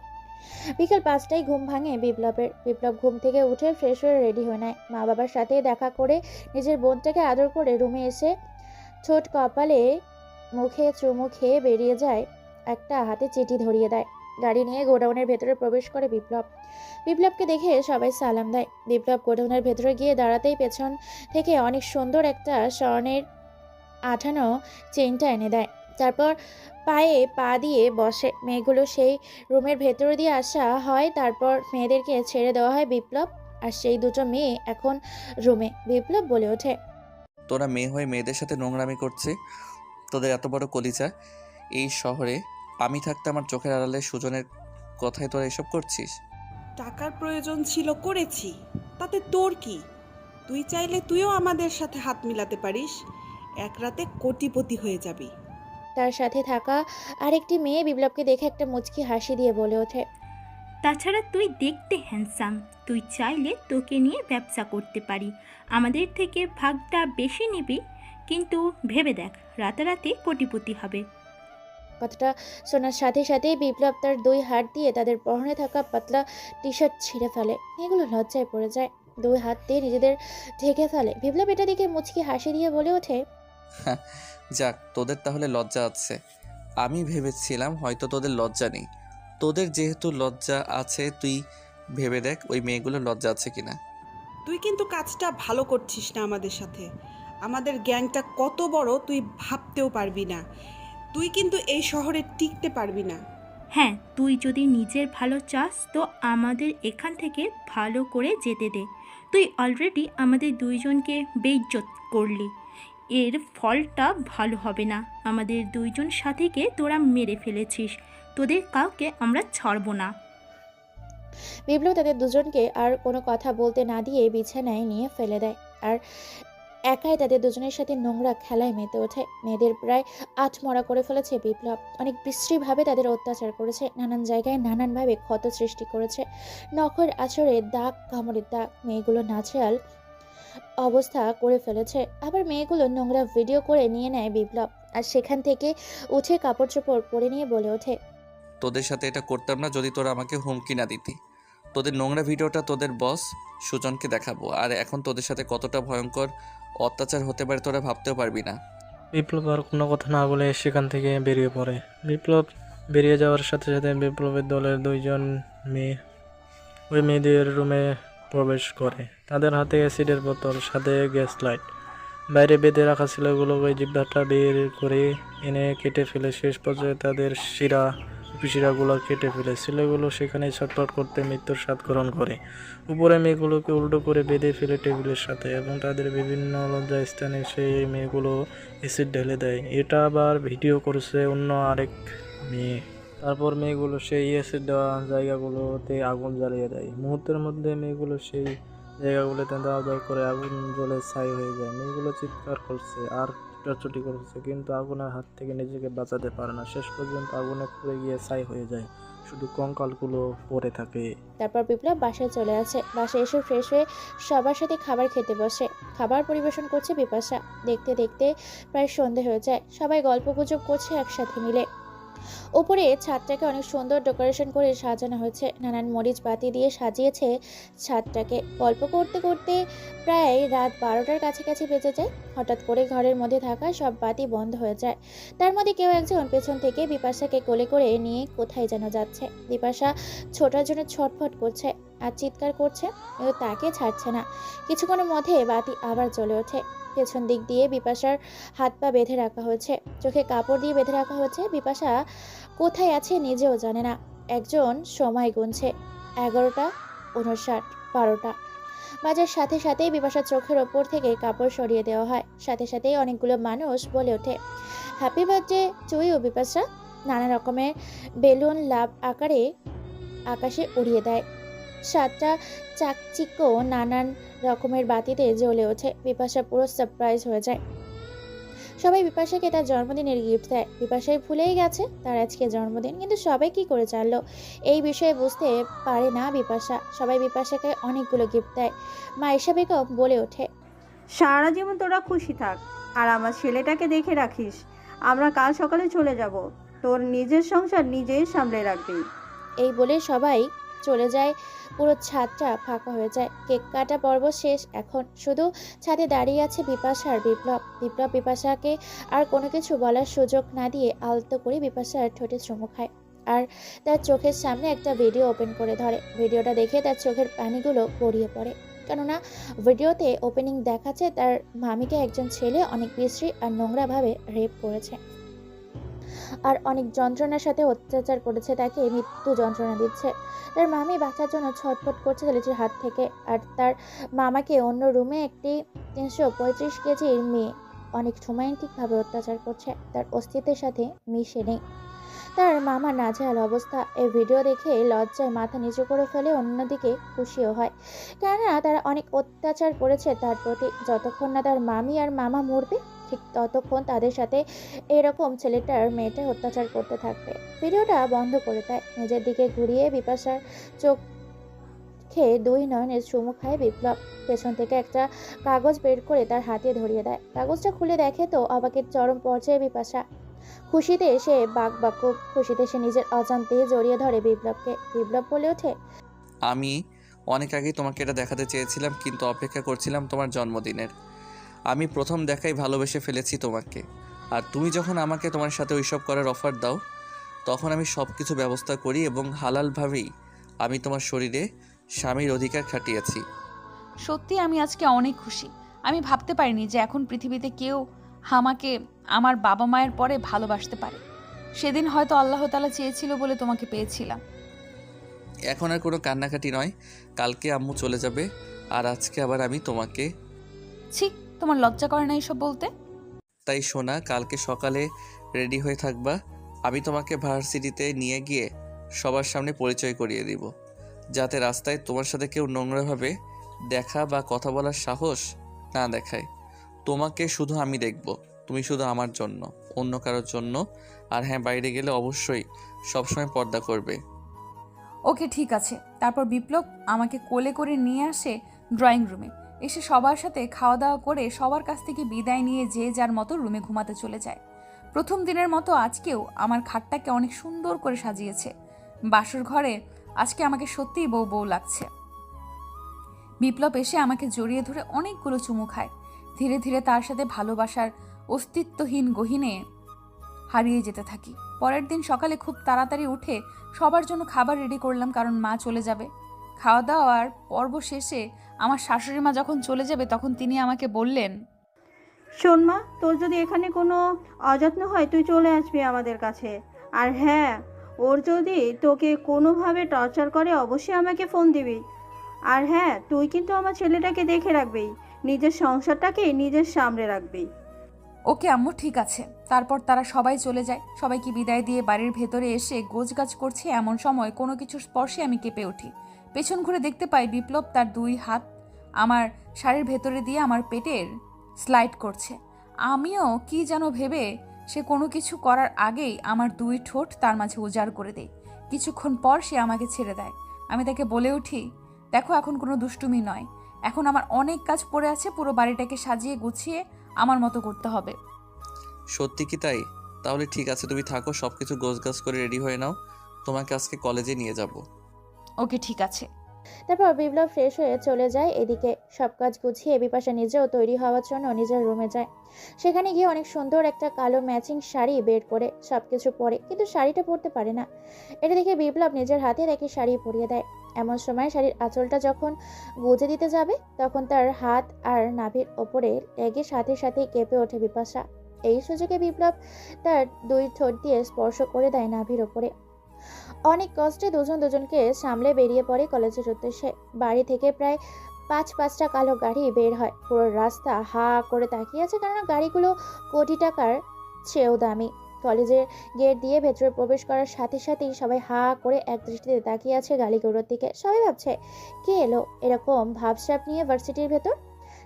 বিকাল 5টায় ঘুম ভাঙে বিপ্লবের। বিপ্লব ঘুম থেকে উঠে ফ্রেশ হয়ে রেডি হয়ে নেয়। মা বাবার সাথে দেখা করে নিজের বোনটাকে আদর করে রুমে এসে ঠোঁট কপালে মুখে চুমু খেয়ে বেরিয়ে যায়। একটা হাতে চিঠি ধরিয়ে দেয়। গাড়ি নিয়ে গোডাউনের ভেতরে প্রবেশ করে বিপ্লব। বিপ্লবকে দেখে সবাই সালাম দেয়। বিপ্লব গোডাউনের ভেতরে গিয়ে দাঁড়াতেই পেছন থেকে অনেক সুন্দর একটা স্বর্ণের আঠানো চেইনটা এনে দেয়। তারপর পায়ে পা দিয়ে বসে। মেয়েগুলো সেই রুমের ভেতরে দিয়ে আসা হয়। তারপর মেয়েদেরকে ছেড়ে দেওয়া হয় বিপ্লব আর সেই দুটো মেয়ে এখন রুমে। বিপ্লব বলে ওঠে, তোরা মেয়ে হয়ে মেয়েদের সাথে নোংরামি করছে, তোদের এত বড় কলিজা। এই শহরে আমি থাকতে আমার চোখের আড়ালে সুজনের কথায় তোরা এসব করছিস? টাকার প্রয়োজন ছিল করেছি, তাতে তোর কি? তুই চাইলে তুইও আমাদের সাথে হাত মিলাতে পারিস, এক রাতে কোটিপতি হয়ে যাবি। তার সাথে থাকা আরেকটি মেয়ে বিপ্লবকে দেখে একটা মুচকি হাসি দিয়ে বলে ওঠে, তাছাড়া তুই দেখতে হ্যান্ডসাম, তুই চাইলে তোকে নিয়ে ব্যবসা করতে পারি, আমাদের থেকে ভাগটা বেশি নিবি, কিন্তু ভেবে দেখ রাতারাতি কোটিপতি হবে। কথাটা শোনার সাথে সাথেই বিপ্লব তার দুই হাত দিয়ে তাদের পরনে থাকা পাতলা টি শার্ট ছিঁড়ে ফেলে। এগুলো লজ্জায় পড়ে যায়, দুই হাত দিয়ে নিজেদের ঢেকে ফেলে। বিপ্লব এটা দেখে মুচকি হাসি দিয়ে বলে ওঠে, যাক, তোদের তাহলে লজ্জা আছে। আমি ভেবেছিলাম হয়তো তোদের লজ্জা নেই। তোদের যেহেতু লজ্জা আছে, তুই ভেবে দেখ ওই মেয়েগুলো লজ্জা আছে কিনা। তুই কিন্তু কাজটা ভালো করছিস না আমাদের সাথে। আমাদের গ্যাংটা কত বড় তুই ভাবতেও পারবি না। তুই কিন্তু এই শহরে টিকতে পারবি না। হ্যাঁ, তুই যদি নিজের ভালো চাস তো আমাদের এখান থেকে ভালো করে যেতে দে। তুই অলরেডি আমাদের দুইজনকে বেইজ্জত করলি, এর ফলটা ভালো হবে না। আমাদের দুইজন সাথীকে তোরা মেরে ফেলেছিস, তোদের কাউকে আমরা ছাড়বো না। বিপ্লব তাদের দুজনকে আর কোনো কথা বলতে না দিয়ে বিছানায় নিয়ে ফেলে দেয় আর একাই তাদের দুজনের সাথে নোংরা খেলায় মেতে ওঠে। মেয়েদের প্রায় আটমরা করে ফেলেছে বিপ্লব। অনেক বিশ্রীভাবে তাদের অত্যাচার করেছে, নানান জায়গায় নানানভাবে ক্ষত সৃষ্টি করেছে, নখের আঁচড়ে দাগ, কামড়ের দাগ। মেয়েগুলো ন্যাচারাল অবস্থা করে ফেলেছে। আবার মেয়েগুলো নোংরা ভিডিও করে নিয়ে নেয় বিপ্লব আর সেখান থেকে উঠে কাপড় চোপড় পরে নিয়ে বলে ওঠে, তোদের সাথে এটা করতাম না যদি তোরা আমাকে হুমকি না দিতি। তোদের নোংরা ভিডিওটা তোদের বস সুজনকে দেখাবো, আর এখন তোদের সাথে কতটা ভয়ঙ্কর অত্যাচার হতে পারে তোরা ভাবতেও পারবি না। বিপ্লব আর কোনো কথা না বলে সেখান থেকে বেরিয়ে পড়ে। বিপ্লব বেরিয়ে যাওয়ার সাথে সাথে বিপ্লবের দলের দুইজন মেয়ে ওই মেয়েদের রুমে প্রবেশ করে। তাদের হাতে অ্যাসিডের বোতল, সাথে গ্যাস লাইট। বাইরে বেঁধে রাখা ছেলেগুলোকে জিহ্বাটা বের করে এনে কেটে ফেলে। শেষ পর্যায়ে তাদের শিরাগুলো কেটে ফেলে। ছেলেগুলো সেখানে ছটফট করতে মৃত্যুর স্বাদ গ্রহণ করে। উপরে মেয়েগুলোকে উল্টো করে বেঁধে ফেলে টেবিলের সাথে এবং তাদের বিভিন্ন লজ্জা স্থানে সেই মেয়েগুলো অ্যাসিড ঢেলে দেয়। এটা আবার ভিডিও করছে অন্য আরেক মেয়ে। তারপর মেয়েগুলো সেই অ্যাসিড দেওয়া জায়গাগুলোতে আগুন জ্বালিয়ে দেয়। মুহূর্তের মধ্যে মেয়েগুলো সেই জায়গাগুলোতে দাও দাও করে আগুন জ্বলে ছাই হয়ে যায়। মেয়েগুলো চিৎকার করছে আর ছোটাছুটি করছে, কিন্তু আগুনের হাত থেকে নিজেকে বাঁচাতে পারে না। শেষ পর্যন্ত আগুনে পুড়ে গিয়ে ছাই হয়ে যায়, শুধু কঙ্কালগুলো পড়ে থাকে। তারপর বিপ্লব বাসায় চলে আসে। বাসায় এসে ফ্রেশ হয়ে সবার সাথে খাবার খেতে বসে। খাবার পরিবেশন করছে বিপাশা। দেখতে দেখতে প্রায় সন্ধে হয়ে যায়। সবাই গল্পগুজব করছে একসাথে মিলে। উপরে ছাদটাকে অনেক সুন্দর ডেকোরেশন করে সাজানো হয়েছে। নানান মরিচ বাতি দিয়ে সাজিয়েছে ছাদটাকে। গল্প করতে করতে প্রায় রাত 12টার কাছাকাছি বেজে যায়। হঠাৎ করে ঘরের মধ্যে থাকা সব বাতি বন্ধ হয়ে যায়। তার মধ্যে কেউ একজন পেছন থেকে বিপাশাকে কোলে করে নিয়ে কোথায় যেন যাচ্ছে। বিপাশা ছোটার জন্য ছটফট করছে আর চিৎকার করছে, কিন্তু তাকে ছাড়ছে না। কিছুক্ষণের মধ্যে বাতি আবার জ্বলে ওঠে। পেছন দিক দিয়ে বিপাশার হাত পা বেঁধে রাখা হয়েছে, চোখে কাপড় দিয়ে বেঁধে রাখা হয়েছে। বিপাশা কোথায় আছে নিজেও জানে না। একজন সময় গুনছে, 11টা 59, 12টা বাজার সাথে সাথেই বিপাশার চোখের ওপর থেকে কাপড় সরিয়ে দেওয়া হয়। সাথে সাথেই অনেকগুলো মানুষ বলে ওঠে, happy birthday to you Bipasha. নানা রকমের বেলুন লাভ আকারে আকাশে উড়িয়ে দেয়। সাতটা চাকচিক্য নানান রকমের বাতিতে জ্বলে ওঠে। বিপাশা পুরো সারপ্রাইজ হয়ে যায়। সবাই বিপাশাকে তার জন্মদিনের গিফট দেয়। বিপাশাই ভুলেই গেছে তার আজকে জন্মদিন, কিন্তু সবাই কি করে জানলো এই বিষয়ে বুঝতে পারে না বিপাশা। সবাই বিপাশাকে অনেকগুলো গিফট দেয়। মাইশা বেগম বলে ওঠে, সারা জীবন তোরা খুশি থাক আর আমার ছেলেটাকে দেখে রাখিস। আমরা কাল সকালে চলে যাব, তোর নিজের সংসার নিজেই সামলে রাখবি। এই বলে সবাই চলে যায়। পুরো ছাদটা ফাঁকা হয়ে যায়। কেক কাটা পর্ব শেষ। এখন শুধু ছাদে দাঁড়িয়ে আছে বিপাশা আর বিপ্লব। বিপ্লব বিপাশাকে আর কোনো কিছু বলার সুযোগ না দিয়ে আলতো করে বিপাশার ঠোঁটে চুমু খায়। আর তার চোখের সামনে একটা ভিডিও ওপেন করে ধরে। ভিডিওটা দেখে তার চোখের পানিগুলো গড়িয়ে পড়ে, কেননা ভিডিওতে ওপেনিং দেখাচ্ছে তার মামিকে একজন ছেলে অনেক বিশ্রী আর নোংরাভাবে রেপ করেছে আর অনেক যন্ত্রণার সাথে অত্যাচার করেছে, তাকে মৃত্যু যন্ত্রণা দিচ্ছে। তার মামি বাঁচার জন্য ছটফট করছে ছেলেটির হাত থেকে, আর তার মামাকে অন্য রুমে একটি 335 কেজির মেয়ে অনেক রোমান্টিকভাবে অত্যাচার করছে, তার অস্তিত্বের সাথে মিশে নেই। তার মামা নাজেহাল অবস্থা। এই ভিডিও দেখে লজ্জায় মাথা নিচু করে ফেলে, অন্যদিকে খুশিও হয়, কেননা তারা অনেক অত্যাচার করেছে তার প্রতি। যতক্ষণ না তার মামি আর মামা মরবে ঠিক ততক্ষণ তাদের সাথে এরকম ছেলেটার মেয়েটা অত্যাচার করতে থাকবে। ভিডিওটা বন্ধ করে দেয়, নিজের দিকে ঘুরিয়ে বিপাশার চোখে 2 নয়নের চুমু খায় বিপ্লব। পেছন থেকে একটা কাগজ বের করে তার হাতে ধরিয়ে দেয়। কাগজটা খুলে দেখে তো অবাকের চরম পর্যায়ে বিপাশা। খুশিতে সে বাকবাকুব, খুশিতে সে নিজের অজান্তে জড়িয়ে ধরে বিপ্লবকে। বিপ্লব বলে ওঠে, আমি অনেক আগেই তোমাকে এটা দেখাতে চেয়েছিলাম, কিন্তু অপেক্ষা করছিলাম তোমার জন্মদিনের। আমি প্রথম দেখাই ভালোবেসে ফেলেছি তোমাকে। আর তুমি যখন আমাকে তোমার সাথে ওইসব করার অফার দাও, তখন আমি সব কিছু ব্যবস্থা করি এবং হালালভাবেই আমি তোমার শরীরে স্বামীর অধিকার খাটিয়েছি। সত্যি আমি আজকে অনেক খুশি। আমি ভাবতে পারিনি যে এখন পৃথিবীতে কেউ আমাকে আমার বাবা মায়ের পরে ভালোবাসতে পারে। সেদিন হয়তো আল্লাহ তাআলা চেয়েছিল বলে তোমাকে পেয়েছিলাম। এখন আর কোনো কান্নাকাটি নয়, কালকে আম্মু চলে যাবে, আর আজকে আবার আমি তোমাকে। ছি, তোমার লজ্জা করে না এইসব বলতে? তাই শোনা, কালকে সকালে রেডি হয়ে থাকবা। আমি তোমাকে ভার্সিটিতে নিয়ে গিয়ে সবার সামনে পরিচয় করিয়ে দিব, যাতে রাস্তায় তোমার সাথে কেউ নোংরাভাবে দেখা বা কথা বলার সাহস না দেখায়। তোমাকে শুধু আমি দেখব, তুমি শুধু আমার জন্য, অন্য কারোর জন্য। আর হ্যাঁ, বাইরে গেলে অবশ্যই সবসময় পর্দা করবে। ওকে, ঠিক আছে। তারপর বিপ্লব আমাকে কোলে করে নিয়ে আসে ড্রয়িং রুমে। এসে সবার সাথে খাওয়া দাওয়া করে সবার কাছ থেকে বিদায় নিয়ে যে যার মতো রুমে ঘুমাতে চলে যায়। প্রথম দিনের মতো আজকেও আমার খাটটাকে অনেক সুন্দর করে সাজিয়েছে। বাসর ঘরে আজকে আমাকে সত্যিই বউ বউ লাগছে। বিপ্লব এসে আমাকে জড়িয়ে ধরে অনেকগুলো চুমু খায়। ধীরে ধীরে তার সাথে ভালোবাসার অস্তিত্বহীন গহীনে হারিয়ে যেতে থাকি। পরের দিন সকালে খুব তাড়াতাড়ি উঠে সবার জন্য খাবার রেডি করলাম, কারণ মা চলে যাবে। খাওয়া দাওয়ার পর্ব শেষে আমার শাশুড়ি মা যখন চলে যাবে তখন তিনি আমাকে বললেন, শোন মা, তোর যদি এখানে কোনো অযত্ন হয় তুই চলে আসবি আমাদের কাছে। আর হ্যাঁ, ওর যদি তোকে কোনোভাবে টর্চার করে অবশ্যই আমাকে ফোন দিবি। আর হ্যাঁ, তুই কিন্তু আমার ছেলেটাকে দেখে রাখবি, নিজের সংসারটাকে নিজের সামনে রাখবি। ওকে আম্মু, ঠিক আছে। তারপর তারা সবাই চলে যায়। সবাইকে বিদায় দিয়ে বাড়ির ভেতরে এসে গোছগাছ করছে, এমন সময় কোনো কিছুর স্পর্শে আমি কেঁপে উঠি। পেছন ঘুরে দেখতে পাই বিপ্লব তার 2 হাত আমার শাড়ির ভেতরে দিয়ে আমার পেটের স্লাইড করছে। আমিও কি যেন ভেবে সে কোনো কিছু করার আগেই আমার 2 ঠোঁট তার মাঝে উজাড় করে দেয়। কিছুক্ষণ পর সে আমাকে ছেড়ে দেয়। আমি তাকে বলে উঠি, দেখো, এখন কোনো দুষ্টুমি নয়, এখন আমার অনেক কাজ পড়ে আছে। পুরো বাড়িটাকে সাজিয়ে গুছিয়ে আমার মতো করতে হবে। সত্যি কি তাই? তাহলে ঠিক আছে, তুমি থাকো, সব কিছু গোছগাছ করে রেডি হয়ে নাও, তোমাকে আজকে কলেজে নিয়ে যাব। ওকে, ঠিক আছে। তারপর বিপ্লব ফ্রেশ হয়ে চলে যায়। এদিকে সব কাজ গুছিয়ে বিপাশা নিজেও তৈরি হওয়ার জন্য নিজের রুমে যায়। সেখানে গিয়ে অনেক সুন্দর একটা কালো ম্যাচিং শাড়ি বের করে সবকিছু পরে, কিন্তু শাড়িটা পরতে পারে না। এটা দেখে বিপ্লব নিজের হাতে তাকে শাড়ি পরিয়ে দেয়। এমন সময় শাড়ির আঁচলটা যখন গুজে দিতে যাবে তখন তার হাত আর নাভির ওপরে লেগে সাথে সাথে কেঁপে ওঠে বিপাশা। এই সুযোগে বিপ্লব তার 2 ঠোঁট দিয়ে স্পর্শ করে দেয় নাভির ওপরে। অনেক কষ্টে দুজন দুজনকে সামলে বেরিয়ে পড়ে কলেজের উদ্দেশ্যে। বাড়ি থেকে প্রায় 5-5টা কালো গাড়ি বের হয়। পুরো রাস্তা হা করে তাকিয়ে আছে, কারণ গাড়িগুলো কোটি টাকার চেয়েও দামি। কলেজের গেট দিয়ে ভেতরে প্রবেশ করার সাথে সাথেই সবাই হা করে এক দৃষ্টিতে তাকিয়ে আছে গাড়িগুলোর দিকে। সবাই ভাবছে কে এলো এরকম ভাবসাব নিয়ে ভার্সিটির ভেতর।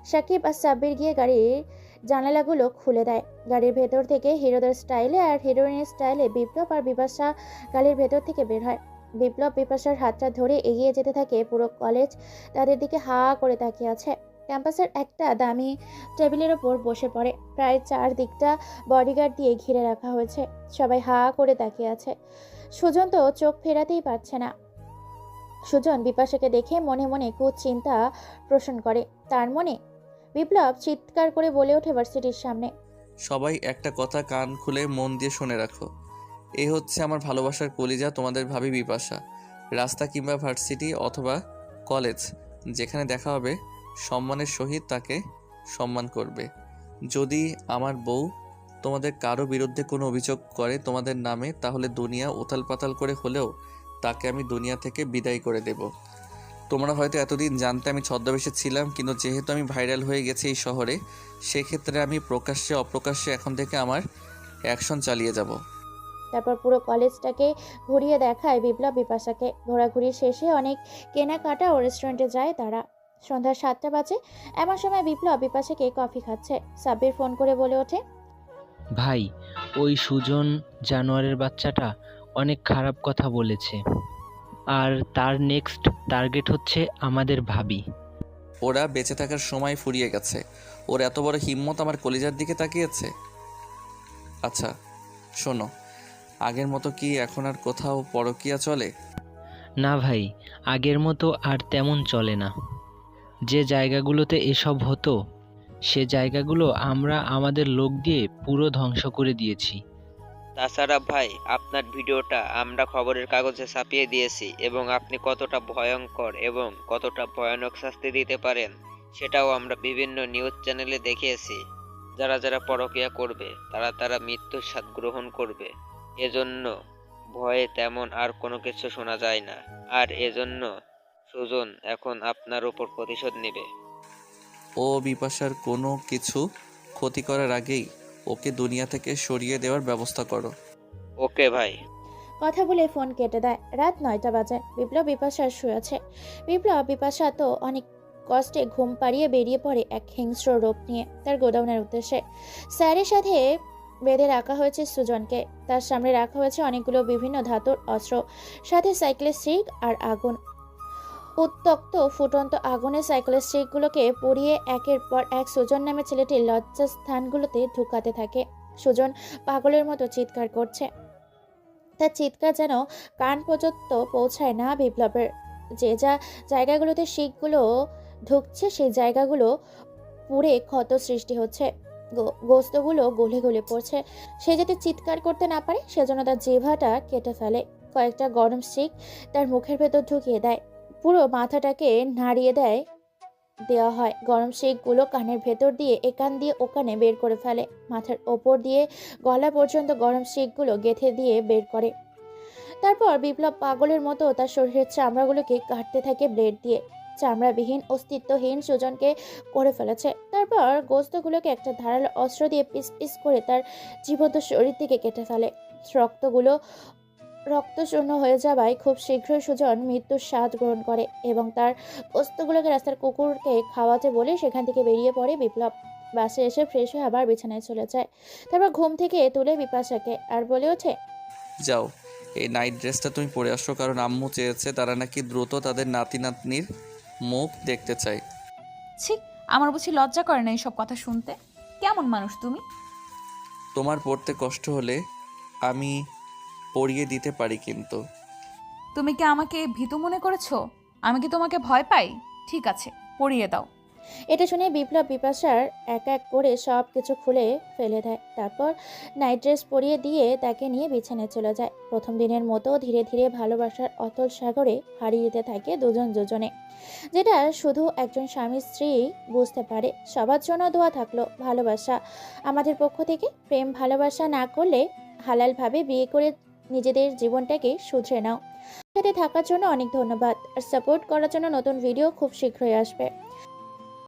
সাকিব আর সাব্বির গিয়ে গাড়ির জানালাগুলো খুলে দেয়। গাড়ির ভেতর থেকে হিরোদের স্টাইলে আর হিরোইনের স্টাইলে বিপ্লব আর বিপাশা গাড়ির ভেতর থেকে বের হয়। বিপ্লব বিপাশার হাতটা ধরে এগিয়ে যেতে থাকে। পুরো কলেজ তাদের দিকে হা করে তাকিয়ে আছে। ক্যাম্পাসের একটা দামি টেবিলের ওপর বসে পড়ে। প্রায় 4 দিকটা বডিগার্ড দিয়ে ঘিরে রাখা হয়েছে। সবাই হা করে তাকিয়ে আছে। সুজন তো চোখ ফেরাতেই পারছে না। সুজন বিপাশাকে দেখে মনে মনে কুচিন্তা পোষণ করে। তার মনে বিপ্লব চিৎকার করে বলে ওঠে ভার্সিটির সামনে, সবাই একটা কথা কান খুলে মন দিয়ে শুনে রাখো, এই হচ্ছে আমার ভালোবাসার কলিজা, তোমাদের ভাবি বিপাশা। রাস্তা কিংবা ভার্সিটি অথবা কলেজ, যেখানে দেখা হবে সম্মানের সহিত তাকে সম্মান করবে। যদি আমার বউ তোমাদের কারো বিরুদ্ধে কোনো অভিযোগ করে তোমাদের নামে, তাহলে দুনিয়া উথাল পাতাল করে হলেও তাকে আমি দুনিয়া থেকে বিদায় করে দেব। তোমরা হয়তো এতদিন জানতে আমি ছদ্মবেশে ছিলাম, কিন্তু যেহেতু আমি ভাইরাল হয়ে গেছি এই শহরে, সেক্ষেত্রে আমি প্রকাশ্যে অপ্রকাশ্যে এখন থেকে আমার অ্যাকশন চালিয়ে যাব। তারপর পুরো কলেজটাকে ঘুরিয়ে দেখায় বিপ্লব বিপাশাকে। ঘোরাঘুরি শেষে অনেক কেনাকাটা ও রেস্টুরেন্টে যায় তারা। সন্ধ্যা 7টা বাজে। এমন সময় বিপ্লব বিপাশাকে কফি খাচ্ছে। সাব্বির ফোন করে বলে ওঠে, ভাই, ওই সুজন জানোয়ারের বাচ্চাটা অনেক খারাপ কথা বলেছে, আর তার নেক্সট টার্গেট হচ্ছে আমাদের ভাবি। ওরা বেঁচে থাকার সময় ফুরিয়ে গেছে। ওর এত বড় হিম্মত আমার কলিজার দিকে তাকিয়েছে। আচ্ছা শোনো, আগের মতো কি এখন আর কোথাও পরকীয়া চলে? না ভাই, আগের মতো আর তেমন চলে না। যে জায়গাগুলোতে এসব হতো, সে জায়গাগুলো আমরা আমাদের লোক দিয়ে পুরো ধ্বংস করে দিয়েছি। তাছাড়া ভাই, আপনার ভিডিওটা আমরা খবরের কাগজে ছাপিয়ে দিয়েছি এবং আপনি কতটা ভয়ঙ্কর এবং কতটা ভয়ানক শাস্তি দিতে পারেন সেটাও আমরা বিভিন্ন নিউজ চ্যানেলে দেখিয়েছি। যারা যারা পরকীয়া করবে তারা তারা মৃত্যুর স্বাদ গ্রহণ করবে। এজন্য ভয়ে তেমন আর কোনো কিছু শোনা যায় না। আর এজন্য সুজন এখন আপনার উপর প্রতিশোধ নেবে। ও বিপাশার কোনো কিছু ক্ষতি করার আগেই ওকে দুনিয়া থেকে সরিয়ে দেওয়ার ব্যবস্থা করো। ওকে ভাই। কথা বলে ফোন কেটে দেয়। রাত 9টা বাজে। বিপ্লব বিপাশা শুয়েছে। বিপ্লব বিপাশা তো অনেক কষ্টে ঘুম পাড়িয়ে বেরিয়ে পড়ে এক হিংস্র রূপ নিয়ে তার গোডাউনের উদ্দেশ্যে। স্যারের সাথে বেঁধে রাখা হয়েছে সুজনকে। তার সামনে রাখা হয়েছে অনেকগুলো বিভিন্ন ধাতুর অস্ত্র, সাথে সাইকেলের স্টিক আর আগুন। উত্তক্ত ফুটন্ত আগুনে সাইকেলের স্টিকগুলোকে পুড়িয়ে একের পর এক সুজন নামে ছেলেটির লজ্জাস্থানগুলোতে ঢুকাতে থাকে। সুজন পাগলের মতো চিৎকার করছে। তার চিৎকার যেন কান পর্যন্ত পৌঁছায় না বিপ্লবের। যে যা জায়গাগুলোতে শিকগুলো ঢুকছে সেই জায়গাগুলো পুড়ে ক্ষত সৃষ্টি হচ্ছে। গোস্তগুলো গলে গলে পড়ছে। সে যাতে চিৎকার করতে না পারে সেজন্য তার জিহ্বাটা কেটে ফেলে। কয়েকটা গরম শিক তার মুখের ভেতর ঢুকিয়ে দেয়। পুরো মাথাটাকে নাড়িয়ে দেওয়া হয়। গরম শিকগুলো কানের ভেতর দিয়ে একান দিয়ে ওকানে বের করে ফেলে। মাথার ওপর দিয়ে গলা পর্যন্ত গরম শিকগুলো গেঁথে দিয়ে বের করে। তারপর বিপ্লব পাগলের মতো তার শরীরের চামড়াগুলোকে কাটতে থাকে ব্লেড দিয়ে। চামড়াবিহীন অস্তিত্বহীন সুজনকে করে ফেলেছে। তারপর গোস্তগুলোকে একটা ধারালো অস্ত্র দিয়ে পিস পিস করে তার জীবন্ত শরীর থেকে কেটে ফেলে। রক্তশূন্য হয়ে যাওয়ায় খুব শীঘ্রই সুজন মৃত্যুর স্বাদ গ্রহণ করে এবং তার গোস্তগুলোকে রাস্তার কুকুরকে খাওয়াতে বলে সেখান থেকে বেরিয়ে পড়ে বিপ্লব। বাসে এসে ফ্রেশ হয়ে আবার বিছানায় চলে যায়। তারপর ঘুম থেকে তুলে বিপাশাকে আর বলে ওঠে, যাও, এই নাইট ড্রেসটা তুমি পরে আসো, কারণ আম্মু চেয়েছে তারা নাকি দ্রুত তাদের নাতি নাতনির মুখ দেখতে চায়। ছি, আমার বুঝি লজ্জা করে না এইসব কথা শুনতে? কেমন মানুষ তুমি? তোমার পড়তে কষ্ট হলে আমি পড়িয়ে দিতে পারি, কিন্তু তুমি কি আমাকে ভীতু মনে করেছো? আমি কি তোমাকে ভয় পাই? ঠিক আছে, পড়িয়ে দাও। এটা শুনে বিপ্লব বিপাশার এক এক করে সব কিছু খুলে ফেলে দেয়। তারপর নাইট ড্রেস পরিয়ে দিয়ে তাকে নিয়ে বিছানায় চলে যায়। প্রথম দিনের মতো ধীরে ধীরে ভালোবাসার অতল সাগরে হারিয়ে যেতে থাকে দুজন দুজনে, যেটা শুধু একজন স্বামী স্ত্রী বুঝতে পারে। সবার জন্য দোয়া থাকলো ভালোবাসা আমাদের পক্ষ থেকে। প্রেম ভালোবাসা না করলে হালালভাবে বিয়ে করে নিজেদের জীবনটাকে শুধরে নাও। সাথে থাকার জন্য অনেক ধন্যবাদ। আর সাপোর্ট করার জন্য নতুন ভিডিও খুব শীঘ্রই আসবে।